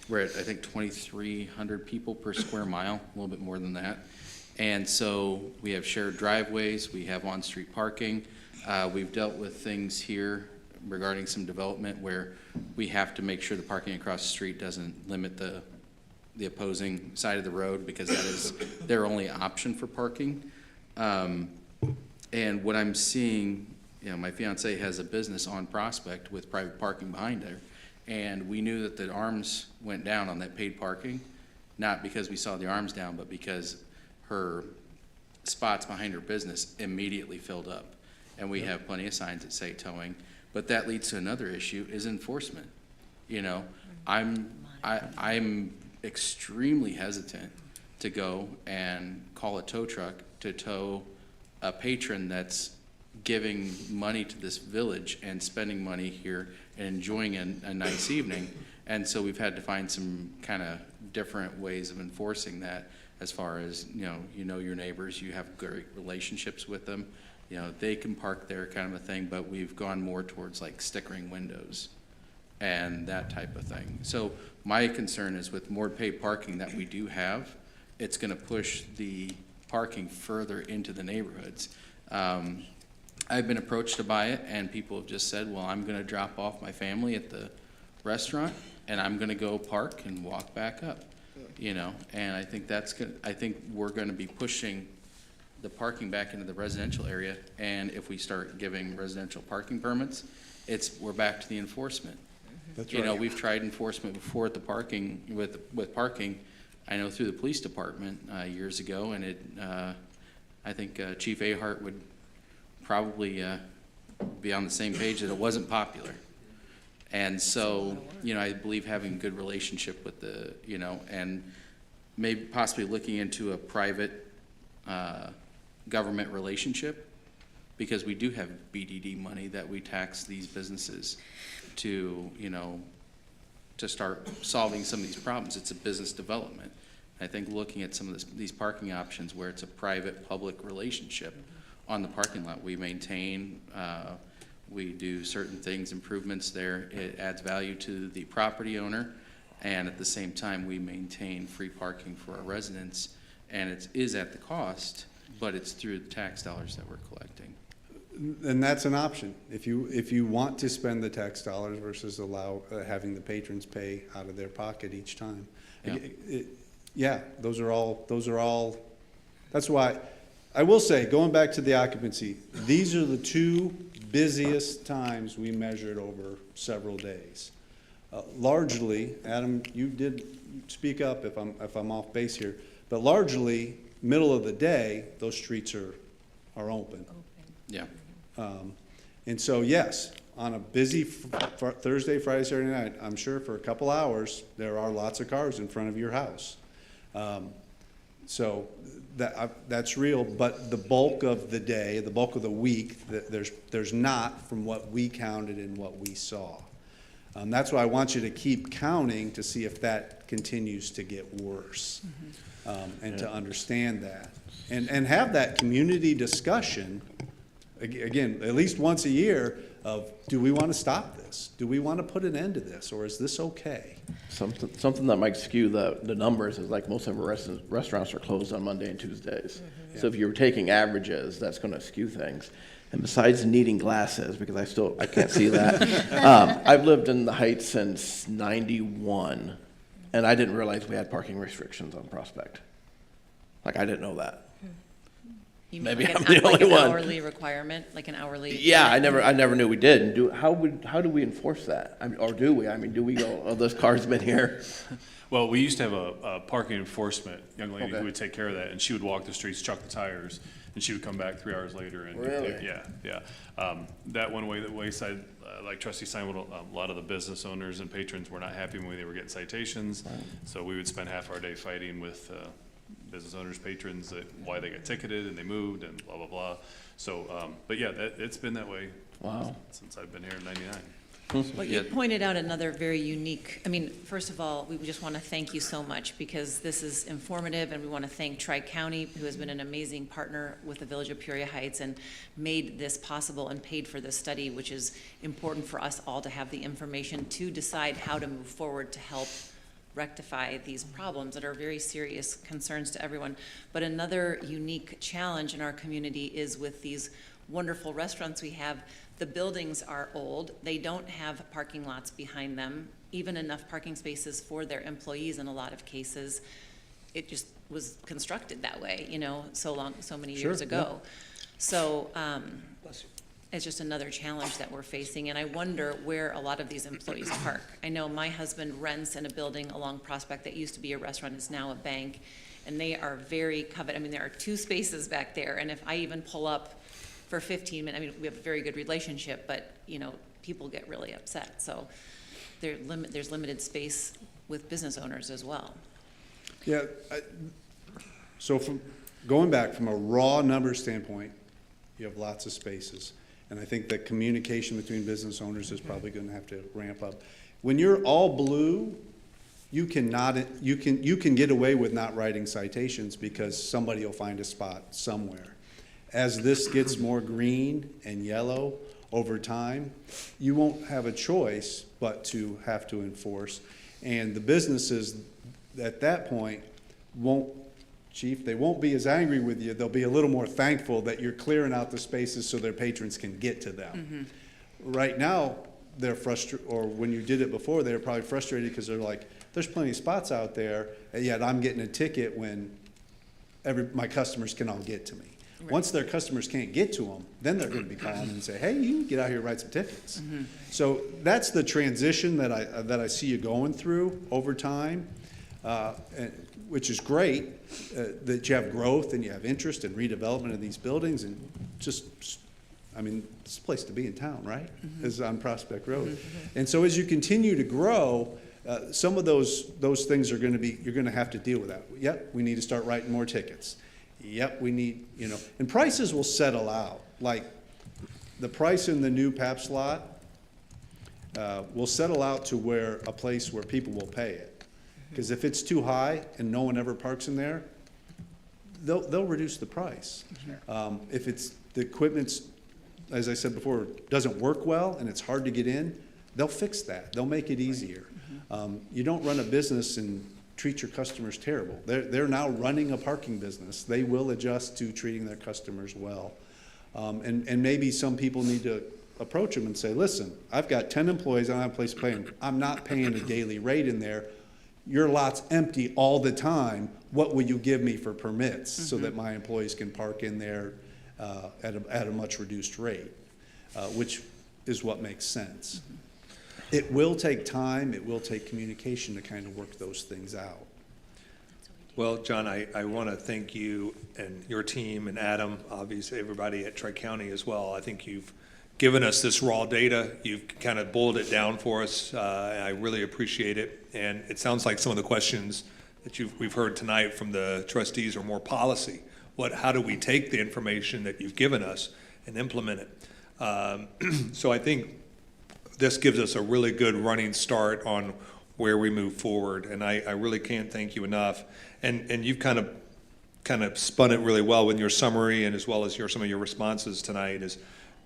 We're at, I think, 2,300 people per square mile, a little bit more than that. And so we have shared driveways, we have on-street parking. We've dealt with things here regarding some development where we have to make sure the parking across the street doesn't limit the opposing side of the road, because that is their only option for parking. And what I'm seeing, you know, my fiance has a business on Prospect with private parking behind her, and we knew that the arms went down on that paid parking, not because we saw the arms down, but because her spots behind her business immediately filled up. And we have plenty of signs that say towing, but that leads to another issue, is enforcement. You know, I'm extremely hesitant to go and call a tow truck to tow a patron that's giving money to this village and spending money here and enjoying a nice evening. And so we've had to find some kind of different ways of enforcing that, as far as, you know your neighbors, you have great relationships with them. You know, they can park there, kind of a thing, but we've gone more towards like stickering windows and that type of thing. So my concern is with more paid parking that we do have, it's gonna push the parking further into the neighborhoods. I've been approached to buy it, and people have just said, well, I'm gonna drop off my family at the restaurant and I'm gonna go park and walk back up, you know, and I think I think we're gonna be pushing the parking back into the residential area, and if we start giving residential parking permits, we're back to the enforcement. That's You know, right. we've tried enforcement before at the parking, with parking, I know through the police department, years ago, and I think Chief Ahart would probably, be on the same page that it wasn't popular. And so, you know, I believe having a good relationship with and maybe possibly looking into a private, government relationship, because we do have BDD money that we tax these businesses to, to start solving some of these problems. It's a business development. I think looking at some of these parking options where it's a private-public relationship on the parking lot, we maintain, we do certain things, improvements there. It adds value to the property owner, and at the same time, we maintain free parking for our residents, and it is at the cost, but it's through the tax dollars that we're collecting. And that's an option. If you want to spend the tax dollars versus having the patrons pay out of their pocket each time. Yeah. Those are all, that's why, I will say, going back to the occupancy, these are the two busiest times we measured over several days. Largely, Adam, you did speak up if I'm off base here, but largely, middle of the day, those streets are open. Yeah. And so, yes, on a busy Thursday, Friday, Saturday night, I'm sure for a couple hours, there are lots of cars in front of your house. So that's real, but the bulk of the day, the bulk of the week, there's not, from what we counted and what we saw. That's why I want you to keep counting to see if that continues to get worse, and to understand that. And have that community discussion, again, at least once a year, of, do we want to stop this? Do we want to put an end to this, or is this okay? Something that might skew the numbers is like most of our restaurants are closed on Monday and Tuesdays. So if you're taking averages, that's going to skew things. And besides needing glasses, because I can't see that, I've lived in the Heights since '91, and I didn't realize we had parking restrictions on Prospect. Like, I didn't know that. You Maybe mean I'm like the only an one. hourly requirement, like an hourly? Yeah, I never knew we did. And how do we enforce that? Or do we? I mean, do we go, oh, this car's been here? Well, we used to have a parking enforcement young lady Okay. who would take care of that, and she would walk the streets, chuck the tires, and she would come back 3 hours later and Really? yeah. That one way, the wayside, like Trustee Simon, a lot of the business owners and patrons were not happy when they were getting citations, so we would spend half our day fighting with business owners, patrons, why they got ticketed and they moved and blah blah blah. So, but yeah, it's been that way. Wow. Since I've been here in '99. Well, you pointed out another very unique, first of all, we just want to thank you so much, because this is informative, and we want to thank Tri-County, who has been an amazing partner with the Village of Peoria Heights and made this possible and paid for this study, which is important for us all to have the information to decide how to move forward to help rectify these problems that are very serious concerns to everyone. But another unique challenge in our community is with these wonderful restaurants we have. The buildings are old. They don't have parking lots behind them, even enough parking spaces for their employees in a lot of cases. It just was constructed that way, you know, so many years Sure, ago. So, it's just another challenge that we're facing, and I wonder where a lot of these employees park. I know my husband rents in a building along Prospect that used to be a restaurant, it's now a bank, and they are very coveted. I mean, there are 2 spaces back there, and if I even pull up for 15 minutes, I mean, we have a very good relationship, but, you know, people get really upset. So there's limited space with business owners as well. Yeah, so from, going back from a raw number standpoint, you have lots of spaces. And I think that communication between business owners is probably gonna have to ramp up. When you're all blue, you can get away with not writing citations because somebody will find a spot somewhere. As this gets more green and yellow over time, you won't have a choice but to have to enforce. And the businesses at that point they won't be as angry with you. They'll be a little more thankful that you're clearing out the spaces so their patrons can get to them. Right now, they're frustrated, or when you did it before, they were probably frustrated because they're like, there's plenty of spots out there, and yet I'm getting a ticket when my customers can all get to me. Once their customers can't get to them, then they're gonna be calling and say, hey, you can get out here and write some tickets. So that's the transition that I see you going through over time, which is great, that you have growth and you have interest in redevelopment of these buildings, and I mean, it's a place to be in town, right? Is on Prospect Road. And so as you continue to grow, some of those things you're gonna have to deal with that. Yep, we need to start writing more tickets. Yep, we need, and prices will settle out. Like, the price in the new PAPS lot will settle out to a place where people will pay it. Because if it's too high and no one ever parks in there, they'll reduce the price. If the equipment's, as I said before, doesn't work well and it's hard to get in, they'll fix that. They'll make it easier. You don't run a business and treat your customers terrible. They're now running a parking business. They will adjust to treating their customers well. And maybe some people need to approach them and say, listen, I've got 10 employees, I don't have a place to pay them. I'm not paying a daily rate in there. Your lot's empty all the time. What will you give me for permits so that my employees can park in there at a much reduced rate, which is what makes sense. It will take time, it will take communication to kind of work those things out. Well, John, I want to thank you and your team and Adam, obviously everybody at Tri-County as well. I think you've given us this raw data. You've kind of boiled it down for us. And I really appreciate it. And it sounds like some of the questions that we've heard tonight from the trustees are more policy. How do we take the information that you've given us and implement it? So I think this gives us a really good running start on where we move forward. And I really can't thank you enough. And you've kind of spun it really well with your summary and as well as some of your responses tonight is,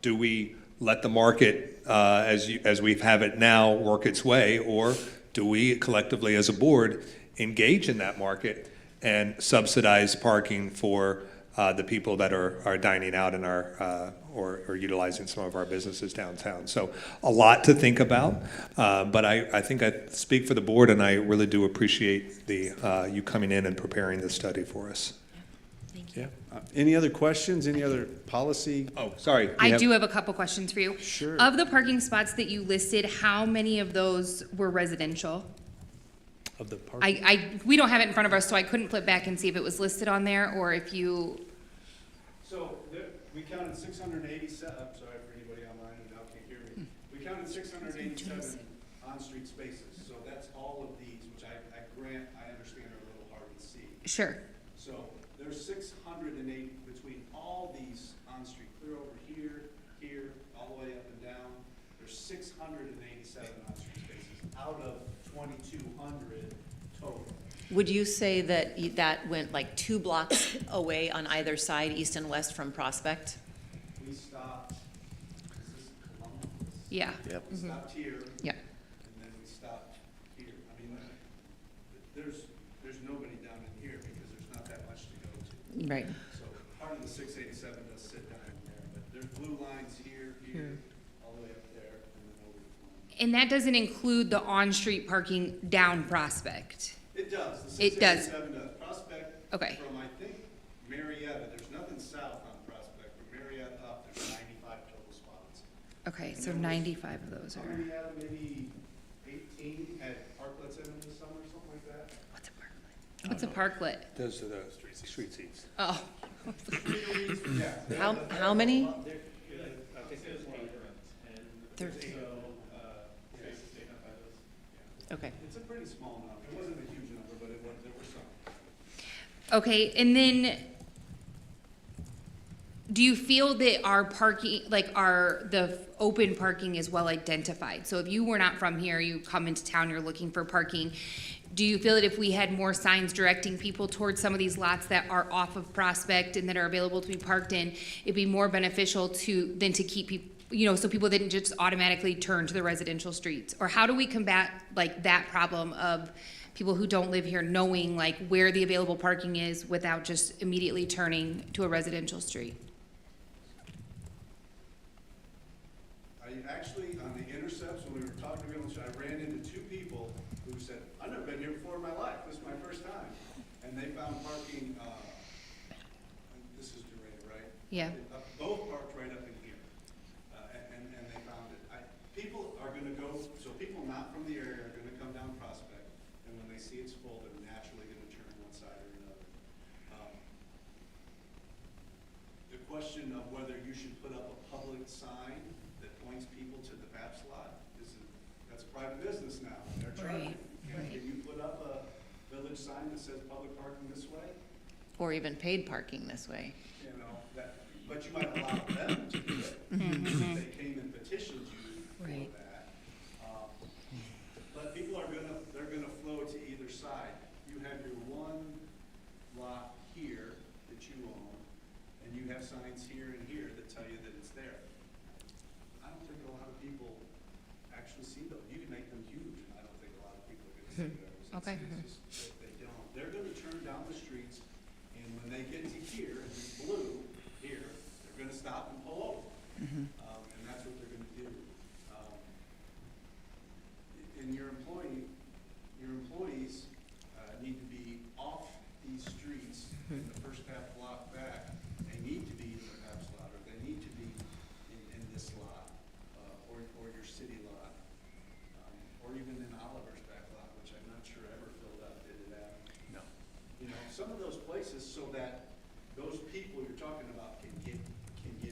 do we let the market, as we have it now, work its way, or do we collectively as a board engage in that market and subsidize parking for the people that are dining out in our or utilizing some of our businesses downtown? So a lot to think about, but I think I speak for the board, and I really do appreciate you coming in and preparing this study for us. Thank you. Any other questions? Any other policy? Oh, sorry. I do have a couple questions for you. Sure. Of the parking spots that you listed, how many of those were residential? Of the parking? We don't have it in front of us, so I couldn't flip back and see if it was listed on there, or if you, So we counted 687, I'm sorry for anybody online who now can't hear me. We counted 687 on-street spaces. So that's all of these, which I grant, I understand are a little hard to see. sure. So there's 680 between all these on-street, clear over here, all the way up and down. There's 687 on-street spaces out of 2,200 total. Would you say that that went like 2 blocks away on either side, east and west from Prospect? We stopped, is this Columbus? Yeah. Yep. We stopped here. Yeah. And then we stopped here. I mean, there's nobody down in here because there's not that much to go to. Right. So part of the 687 does sit down in there, but there's blue lines here, all the way up there, and then over to 20. And that doesn't include the on-street parking down Prospect. It does. The It does. 687 does. Prospect, Okay. from, I think, Marietta, there's nothing south on Prospect. From Marietta up, there's 95 total spots. Okay, so 95 of those How are. many had maybe 18 had parklets in them this summer, something like that? What's a parklet? What's a parklet? Those are the street seats. Oh, Yeah. How many? 13. Okay. It's a pretty small number. It wasn't a huge number, but there were some. okay, and then do you feel that our parking, like the open parking is well identified? So if you were not from here, you come into town, you're looking for parking, do you feel that if we had more signs directing people towards some of these lots that are off of Prospect and that are available to be parked in, it'd be more beneficial than to keep people, so people didn't just automatically turn to the residential streets? Or how do we combat like that problem of people who don't live here knowing like where the available parking is without just immediately turning to a residential street? I actually, on the intercepts, when we were talking to them, I ran into two people who said, I've never been here before in my life, this is my first time. And they found parking, this is Duray, right? Yeah. Both parked right up in here, and they found it. People are gonna go, so people not from the area are gonna come down Prospect, and when they see it's full, they're naturally gonna turn one side or another. The question of whether you should put up a public sign that points people to the VAPS lot, that's private business now, and they're charging. Right. Can you put up a village sign that says public parking this way? Or even paid parking this way. But you might allow them to do it. If they came and petitioned you for Right. that. But people they're gonna flow to either side. You have your one lot here that you own, and you have signs here and here that tell you that it's there. I don't think a lot of people actually see those. You can make them huge, and I don't think a lot of people are gonna see those. Okay. It's just that they don't. They're gonna turn down the streets, and when they get to here, and it's blue, here, they're gonna stop and pull over. And that's what they're gonna do. And your employees need to be off these streets in the first half block back. They need to be in the half slot, or they need to be in this lot, or your city lot, or even in Oliver's back lot, which I'm not sure ever filled up, did it have? No. Some of those places so that those people you're talking about can get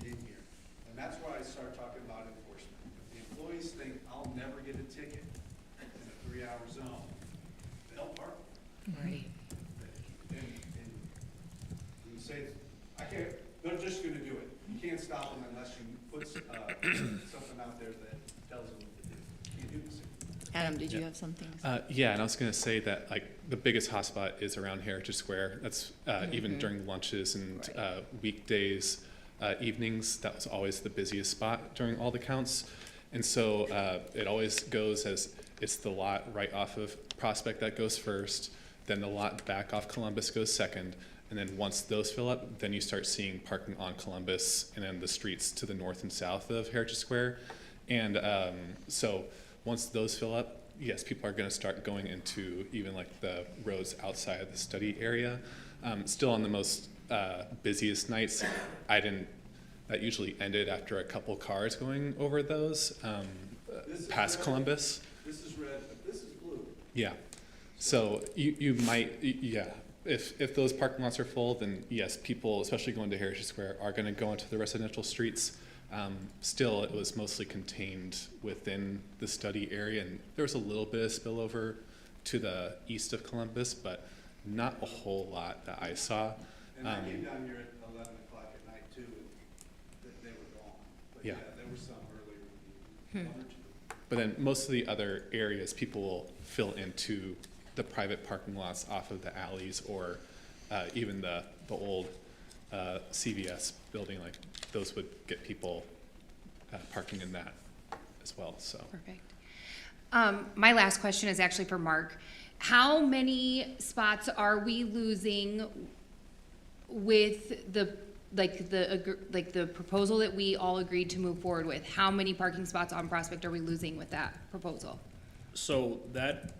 in here. And that's why I started talking about enforcement. If the employees think, I'll never get a ticket in a 3-hour zone, they'll park. Right. And you say, I can't, they're just gonna do it. You can't stop them unless you put something out there that tells them that they can't do this. Adam, did you have something? Yeah, and I was going to say that like the biggest hotspot is around Heritage Square. That's even during lunches and weekdays, evenings. That was always the busiest spot during all the counts, and so it always goes as it's the lot right off of Prospect that goes first, then the lot back off Columbus goes second, and then once those fill up, then you start seeing parking on Columbus and then the streets to the north and south of Heritage Square, and so. Once those fill up, yes, people are going to start going into even like the roads outside of the study area. Still on the most busiest nights, that usually ended after a couple cars going over those past Columbus. This is red, but this is blue. Yeah. So you might, yeah. If those parking lots are full, then yes, people, especially going to Heritage Square, are going to go into the residential streets. Still, it was mostly contained within the study area, and there was a little bit of spillover to the east of Columbus, but not a whole lot that I saw. And I came down here at 11 o'clock at night too, and they were gone. But Yeah. there were some earlier in the evening, one or two. But then most of the other areas, people will fill into the private parking lots off of the alleys, or even the old CVS building, like those would get people parking in that as well. So Perfect. My last question is actually for Mark. How many spots are we losing with the like the proposal that we all agreed to move forward with, how many parking spots on Prospect are we losing with that proposal? So that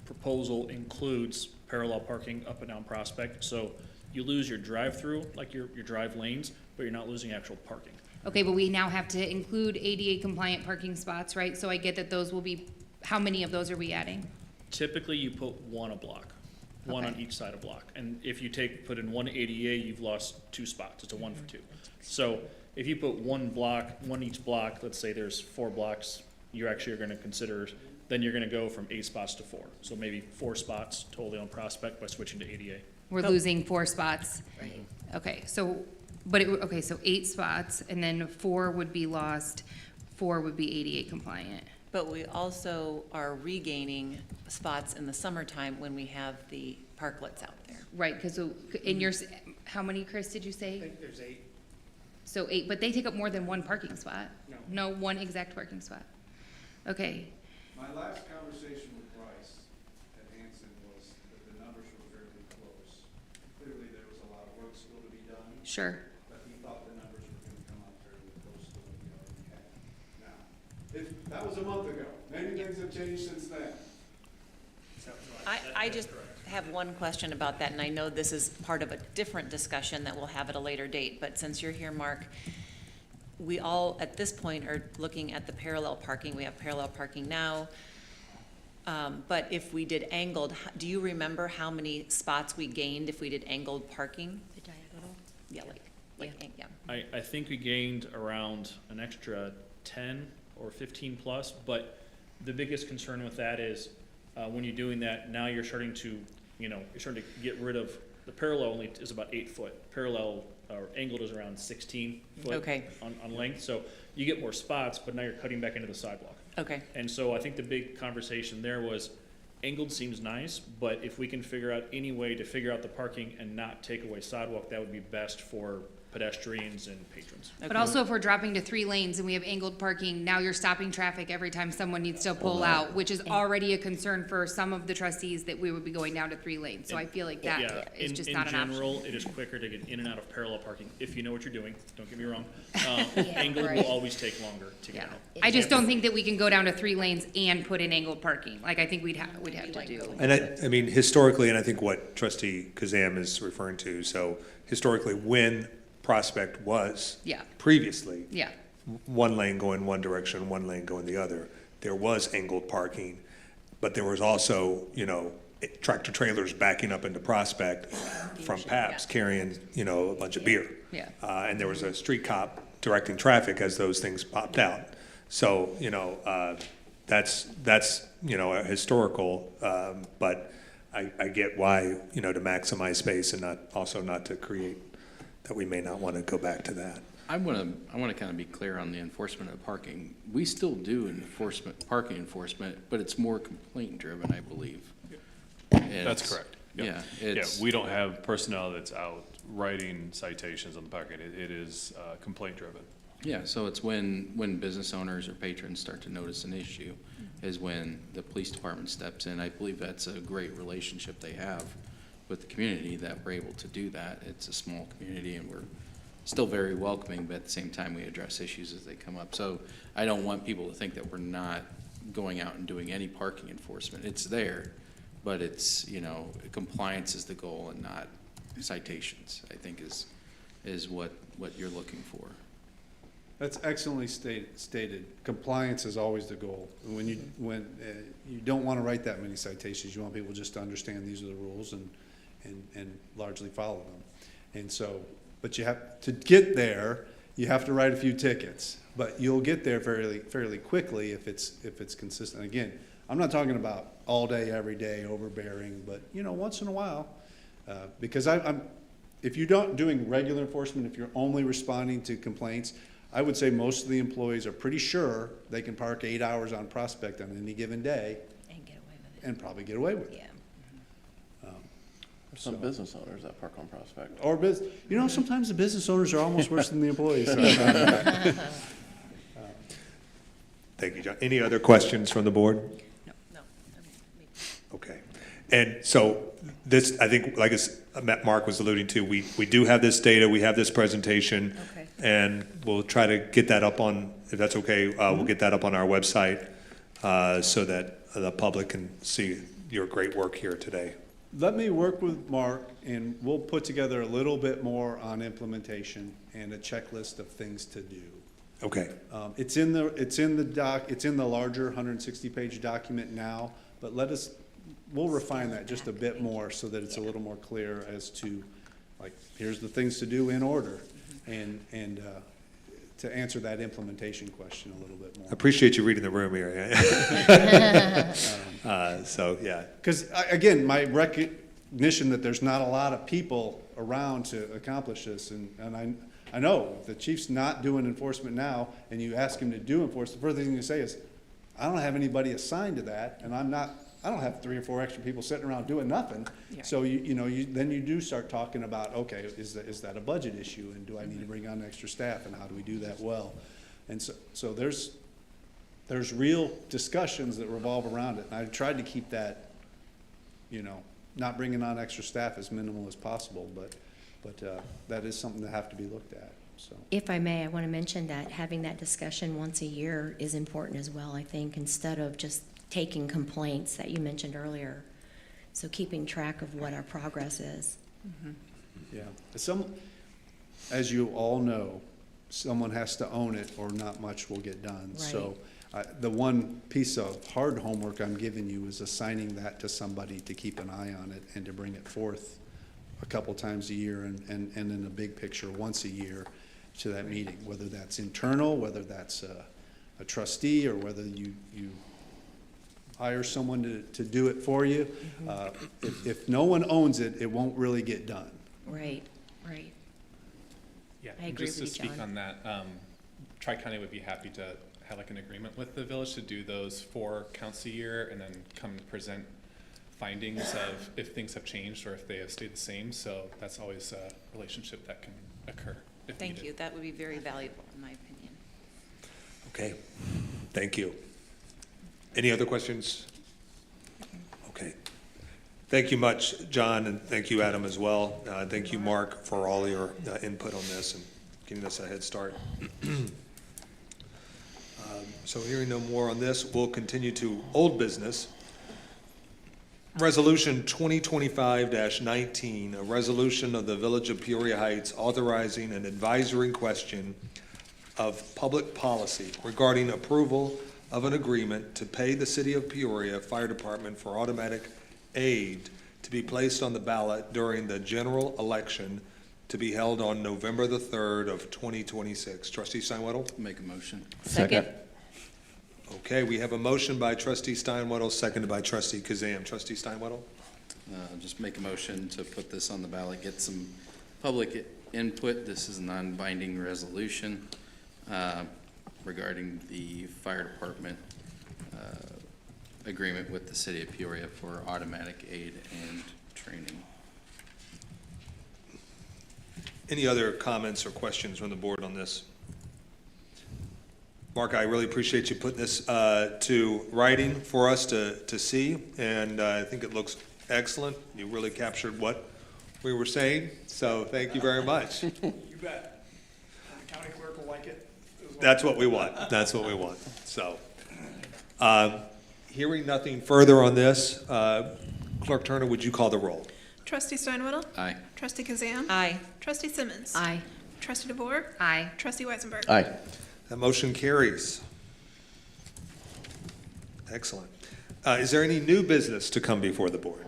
proposal includes parallel parking up and down Prospect. So you lose your drive-through, like your drive lanes, but you're not losing actual parking. Okay, but we now have to include ADA compliant parking spots, right? So I get that those will be, how many of those are we adding? Typically, you put one a block, one on Okay. each side of block. And if you put in one ADA, you've lost 2 spots. It's a 1 for 2. So if you put one each block, let's say there's 4 blocks, you're actually gonna consider, then you're gonna go from 8 spots to 4. So maybe 4 spots totally on Prospect by switching to ADA. We're losing 4 spots. Okay, so, okay, so 8 spots, and then 4 would be lost, 4 would be ADA compliant. But we also are regaining spots in the summertime when we have the parklets out there. Right, because in your, how many, Chris, did you say? I think there's 8. So 8, but they take up more than 1 parking spot? No, 1 exact parking spot. Okay, My last conversation with Bryce at Hanson was that the numbers were fairly close. Clearly, there was a lot of work still to be done, sure. but he thought the numbers were gonna come out fairly close to what we already had. Now, that was a month ago. Maybe things have changed since then. I just have one question about that, and I know this is part of a different discussion that we'll have at a later date, but since you're here, Mark, we all, at this point, are looking at the parallel parking. We have parallel parking now. But if we did angled, do you remember how many spots we gained if we did angled parking? The diagonal? Yeah, yeah. I think we gained around an extra 10 or 15 plus, but the biggest concern with that is when you're doing that, now you're starting to, you're starting to get rid of, the parallel only is about 8 foot. Parallel or angled is around 16 foot Okay. on length. So you get more spots, but now you're cutting back into the sidewalk. Okay, And so I think the big conversation there was angled seems nice, but if we can figure out any way to figure out the parking and not take away sidewalk, that would be best for pedestrians and patrons. But also if we're dropping to 3 lanes and we have angled parking, now you're stopping traffic every time someone needs to pull out, which is already a concern for some of the trustees that we would be going down to 3 lanes. So I feel like Yeah, that is just not an In option. general, it is quicker to get in and out of parallel parking if you know what you're doing, don't get me wrong. Angled will always take longer to get Yeah, out. I just don't think that we can go down to 3 lanes and put in angled parking. Like, I think we'd have to do. And I mean, historically, and I think what trustee Kazam is referring to, so historically, when Prospect was Yeah. previously, Yeah, 1 lane going one direction, 1 lane going the other, there was angled parking, but there was also, tractor trailers backing up into Prospect from Paps carrying, a bunch of beer. yeah. And there was a street cop directing traffic as those things popped out. So, that's, a historical, but I get why, to maximize space and not to create, that we may not want to go back to that. I want to kind of be clear on the enforcement of parking. We still do parking enforcement, but it's more complaint driven, I believe. That's correct. Yep. Yeah, Yeah, it's, we don't have personnel that's out writing citations on the parking. It is complaint driven. yeah, so it's when business owners or patrons start to notice an issue is when the police department steps in. I believe that's a great relationship they have with the community that we're able to do that. It's a small community and we're still very welcoming, but at the same time, we address issues as they come up. So I don't want people to think that we're not going out and doing any parking enforcement. It's there, but it's, compliance is the goal and not citations, I think is what you're looking for. That's excellently stated. Compliance is always the goal. When you don't want to write that many citations, you want people just to understand these are the rules and largely follow them. And so, but you have to get there, you have to write a few tickets, but you'll get there fairly quickly if it's consistent. Again, I'm not talking about all day, every day, overbearing, but once in a while, because if you're not doing regular enforcement, if you're only responding to complaints, I would say most of the employees are pretty sure they can park 8 hours on Prospect on any given day and get away with it. and probably get away with it. Yeah. There's some business owners that park on Prospect. Or sometimes the business owners are almost worse than the employees. Thank you, John. Any other questions from the board? No. Okay. And so this, I think, like Mark was alluding to, we do have this data, we have this presentation. Okay. And we'll try to get that up on, if that's okay, we'll get that up on our website so that the public can see your great work here today. Let me work with Mark, and we'll put together a little bit more on implementation and a checklist of things to do. Okay. It's in the larger 160-page document now, but we'll refine that just a bit more so that it's a little more clear as to, like, here's the things to do in order, and to answer that implementation question a little bit more. I appreciate you reading the room here. So, yeah. Because, again, my recognition that there's not a lot of people around to accomplish this, and I know the chief's not doing enforcement now, and you ask him to do enforcement, the first thing you say is, I don't have anybody assigned to that, and I don't have 3 or 4 extra people sitting around doing nothing. Yeah. So then you do start talking about, okay, is that a budget issue, and do I need to bring on extra staff, and how do we do that well? And so there's real discussions that revolve around it, and I tried to keep that, not bringing on extra staff as minimal as possible, but that is something that have to be looked at, so. If I may, I want to mention that having that discussion once a year is important as well, I think, instead of just taking complaints that you mentioned earlier. So keeping track of what our progress is. Yeah, as you all know, someone has to own it or not much will get done. Right. So the one piece of hard homework I'm giving you is assigning that to somebody to keep an eye on it and to bring it forth a couple times a year and in a big picture once a year to that meeting, whether that's internal, whether that's a trustee, or whether you hire someone to do it for you. If no one owns it, it won't really get done. Right, right. Yeah, I and agree just with to you, speak John. on that, Tri-County would be happy to have like an agreement with the village to do those 4 counts a year and then come present findings of if things have changed or if they have stayed the same. So that's always a relationship that can occur if Thank needed. you. That would be very valuable, in my opinion. Okay. Thank you. Any other questions? Okay. Thank you much, John, and thank you, Adam, as well. Thank you, Mark, for all your input on this and giving us a head start. So hearing no more on this, we'll continue to old business. Resolution 2025-19, a resolution of the Village of Peoria Heights authorizing an advisory question of public policy regarding approval of an agreement to pay the City of Peoria Fire Department for automatic aid to be placed on the ballot during the general election to be held on November the 3rd of 2026. Trustee Steinwaddle? Make a motion. Second. Okay, we have a motion by Trustee Steinwaddle, seconded by Trustee Kazam. Trustee Steinwaddle? Just make a motion to put this on the ballot, get some public input. This is a non-binding resolution regarding the fire department agreement with the City of Peoria for automatic aid and training. Any other comments or questions from the board on this? Mark, I really appreciate you putting this to writing for us to see, and I think it looks excellent. You really captured what we were saying, so thank you very much. You bet. And the county clerk will like it as well. That's what we want. That's what we want. So, hearing nothing further on this, Clerk Turner, would you call the roll? Trustee Steinwaddle? Aye. Trustee Kazam? Aye. Trustee Simmons? Aye. Trustee DeVore? Aye. Trustee Weisenberg? Aye. That motion carries. Excellent. Is there any new business to come before the board?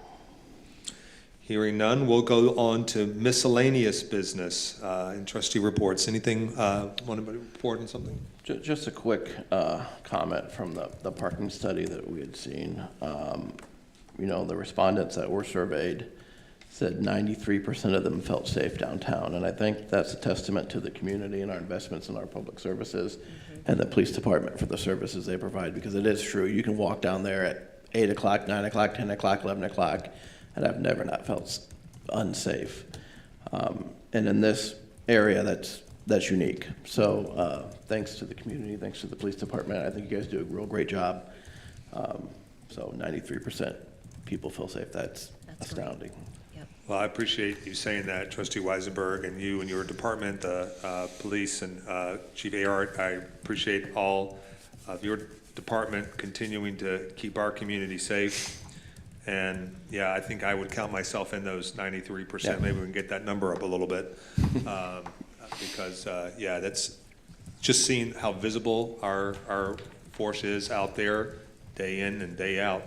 Hearing none, we'll go on to miscellaneous business and trustee reports. Anything, want to report on something? Just a quick comment from the parking study that we had seen. The respondents that were surveyed said 93% of them felt safe downtown, and I think that's a testament to the community and our investments in our public services and the police department for the services they provide, because it is true. You can walk down there at 8 o'clock, 9 o'clock, 10 o'clock, 11 o'clock, and I've never not felt unsafe. And in this area, that's unique. So thanks to the community, thanks to the police department. I think you guys do a real great job. So 93% people feel safe. That's That's astounding. Yep. Well, I appreciate you saying that, Trustee Weisenberg, and you and your department, the police and Chief Ayart. I appreciate all of your department continuing to keep our community safe. And yeah, I think I would count myself in those 93%. Yeah. Maybe we can get that number up a little bit. Because, yeah, that's just seeing how visible our force is out there, day in and day out.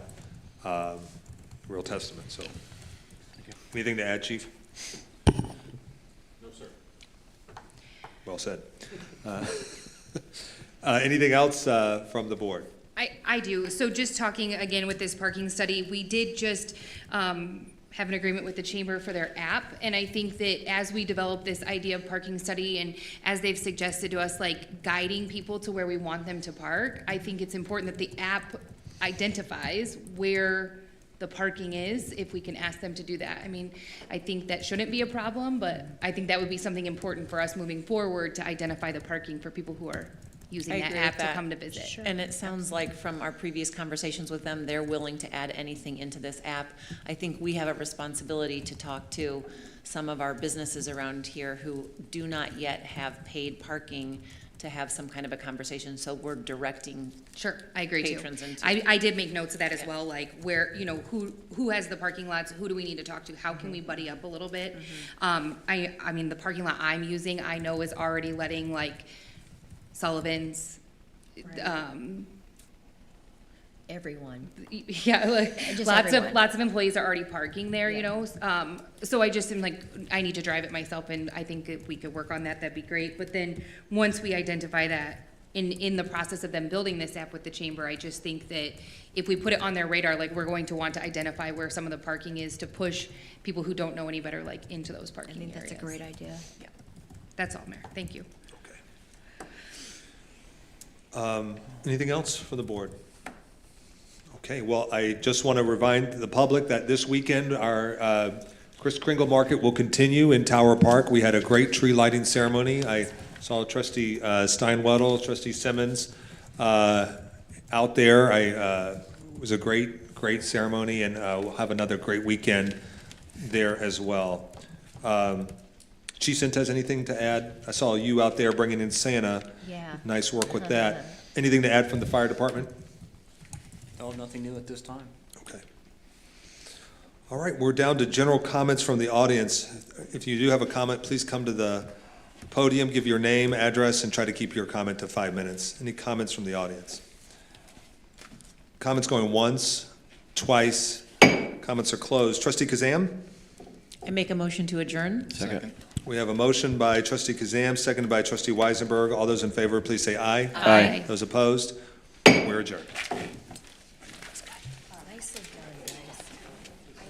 Real testament, so. Anything to add, Chief? No, sir. Well said. Anything else from the board? I do. So just talking again with this parking study, we did just have an agreement with the chamber for their app. And I think that as we develop this idea of parking study and as they've suggested to us, like guiding people to where we want them to park, I think it's important that the app identifies where the parking is, if we can ask them to do that. I mean, I think that shouldn't be a problem, but I think that would be something important for us moving forward to identify the parking for people who are using I that agree app with to that. come to visit. And it sounds like from our previous conversations with them, they're willing to add anything into this app. I think we have a responsibility to talk to some of our businesses around here who do not yet have paid parking, to have some kind of a conversation, so we're directing Sure, I agree too. patrons into. I did make notes of that as well, like where, you know, who has the parking lots, who do we need to talk to, how can we buddy up a little bit? I mean, the parking lot I'm using, I know is already letting like Sullivan's, Everyone. yeah, like Just lots everyone. of employees are already parking there, you know? So I just am like, I need to drive it myself, and I think if we could work on that, that'd be great. But then, once we identify that, in the process of them building this app with the chamber, I just think that if we put it on their radar, like we're going to want to identify where some of the parking is to push people who don't know any better, like into those I parking think areas. that's a great idea. That's all, Mayor. Thank you. Anything else for the board? Okay, well, I just want to remind the public that this weekend, our Kris Kringle Market will continue in Tower Park. We had a great tree lighting ceremony. I saw Trustee Steinwedel, Trustee Simmons out there. It was a great ceremony, and we'll have another great weekend there as well. Chief Sintez, anything to add? I saw you out there bringing in Santa. Yeah. Nice work with that. Anything to add from the fire department? No, nothing new at this time. Okay. All right, we're down to general comments from the audience. If you do have a comment, please come to the podium, give your name, address, and try to keep your comment to 5 minutes. Any comments from the audience? Comments going once, twice. Comments are closed. Trustee Kazam? I make a motion to adjourn. Second. We have a motion by Trustee Kazam, seconded by Trustee Weisenberg. All those in favor, please say aye. Aye. Those opposed? We're adjourned. Nicely done, guys.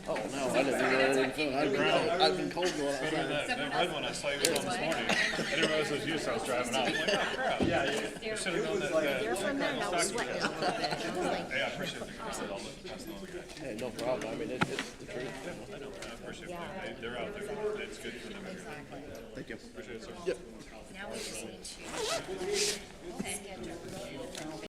Oh, no, I didn't know anything. I've been cold going outside. That red one I saw you with on this morning. I didn't realize it was you, so I was driving out. I'm like, oh crap. Yeah, you should have known that. You're from there, and I was sweating a little bit. I was like, Yeah, I appreciate the comments. I'll pass it on to the guy. Hey, no problem. I mean, it's the truth. I know, I appreciate it. They're out there. It's good for them. Thank you. Appreciate it, sir. Yep. now we just need to.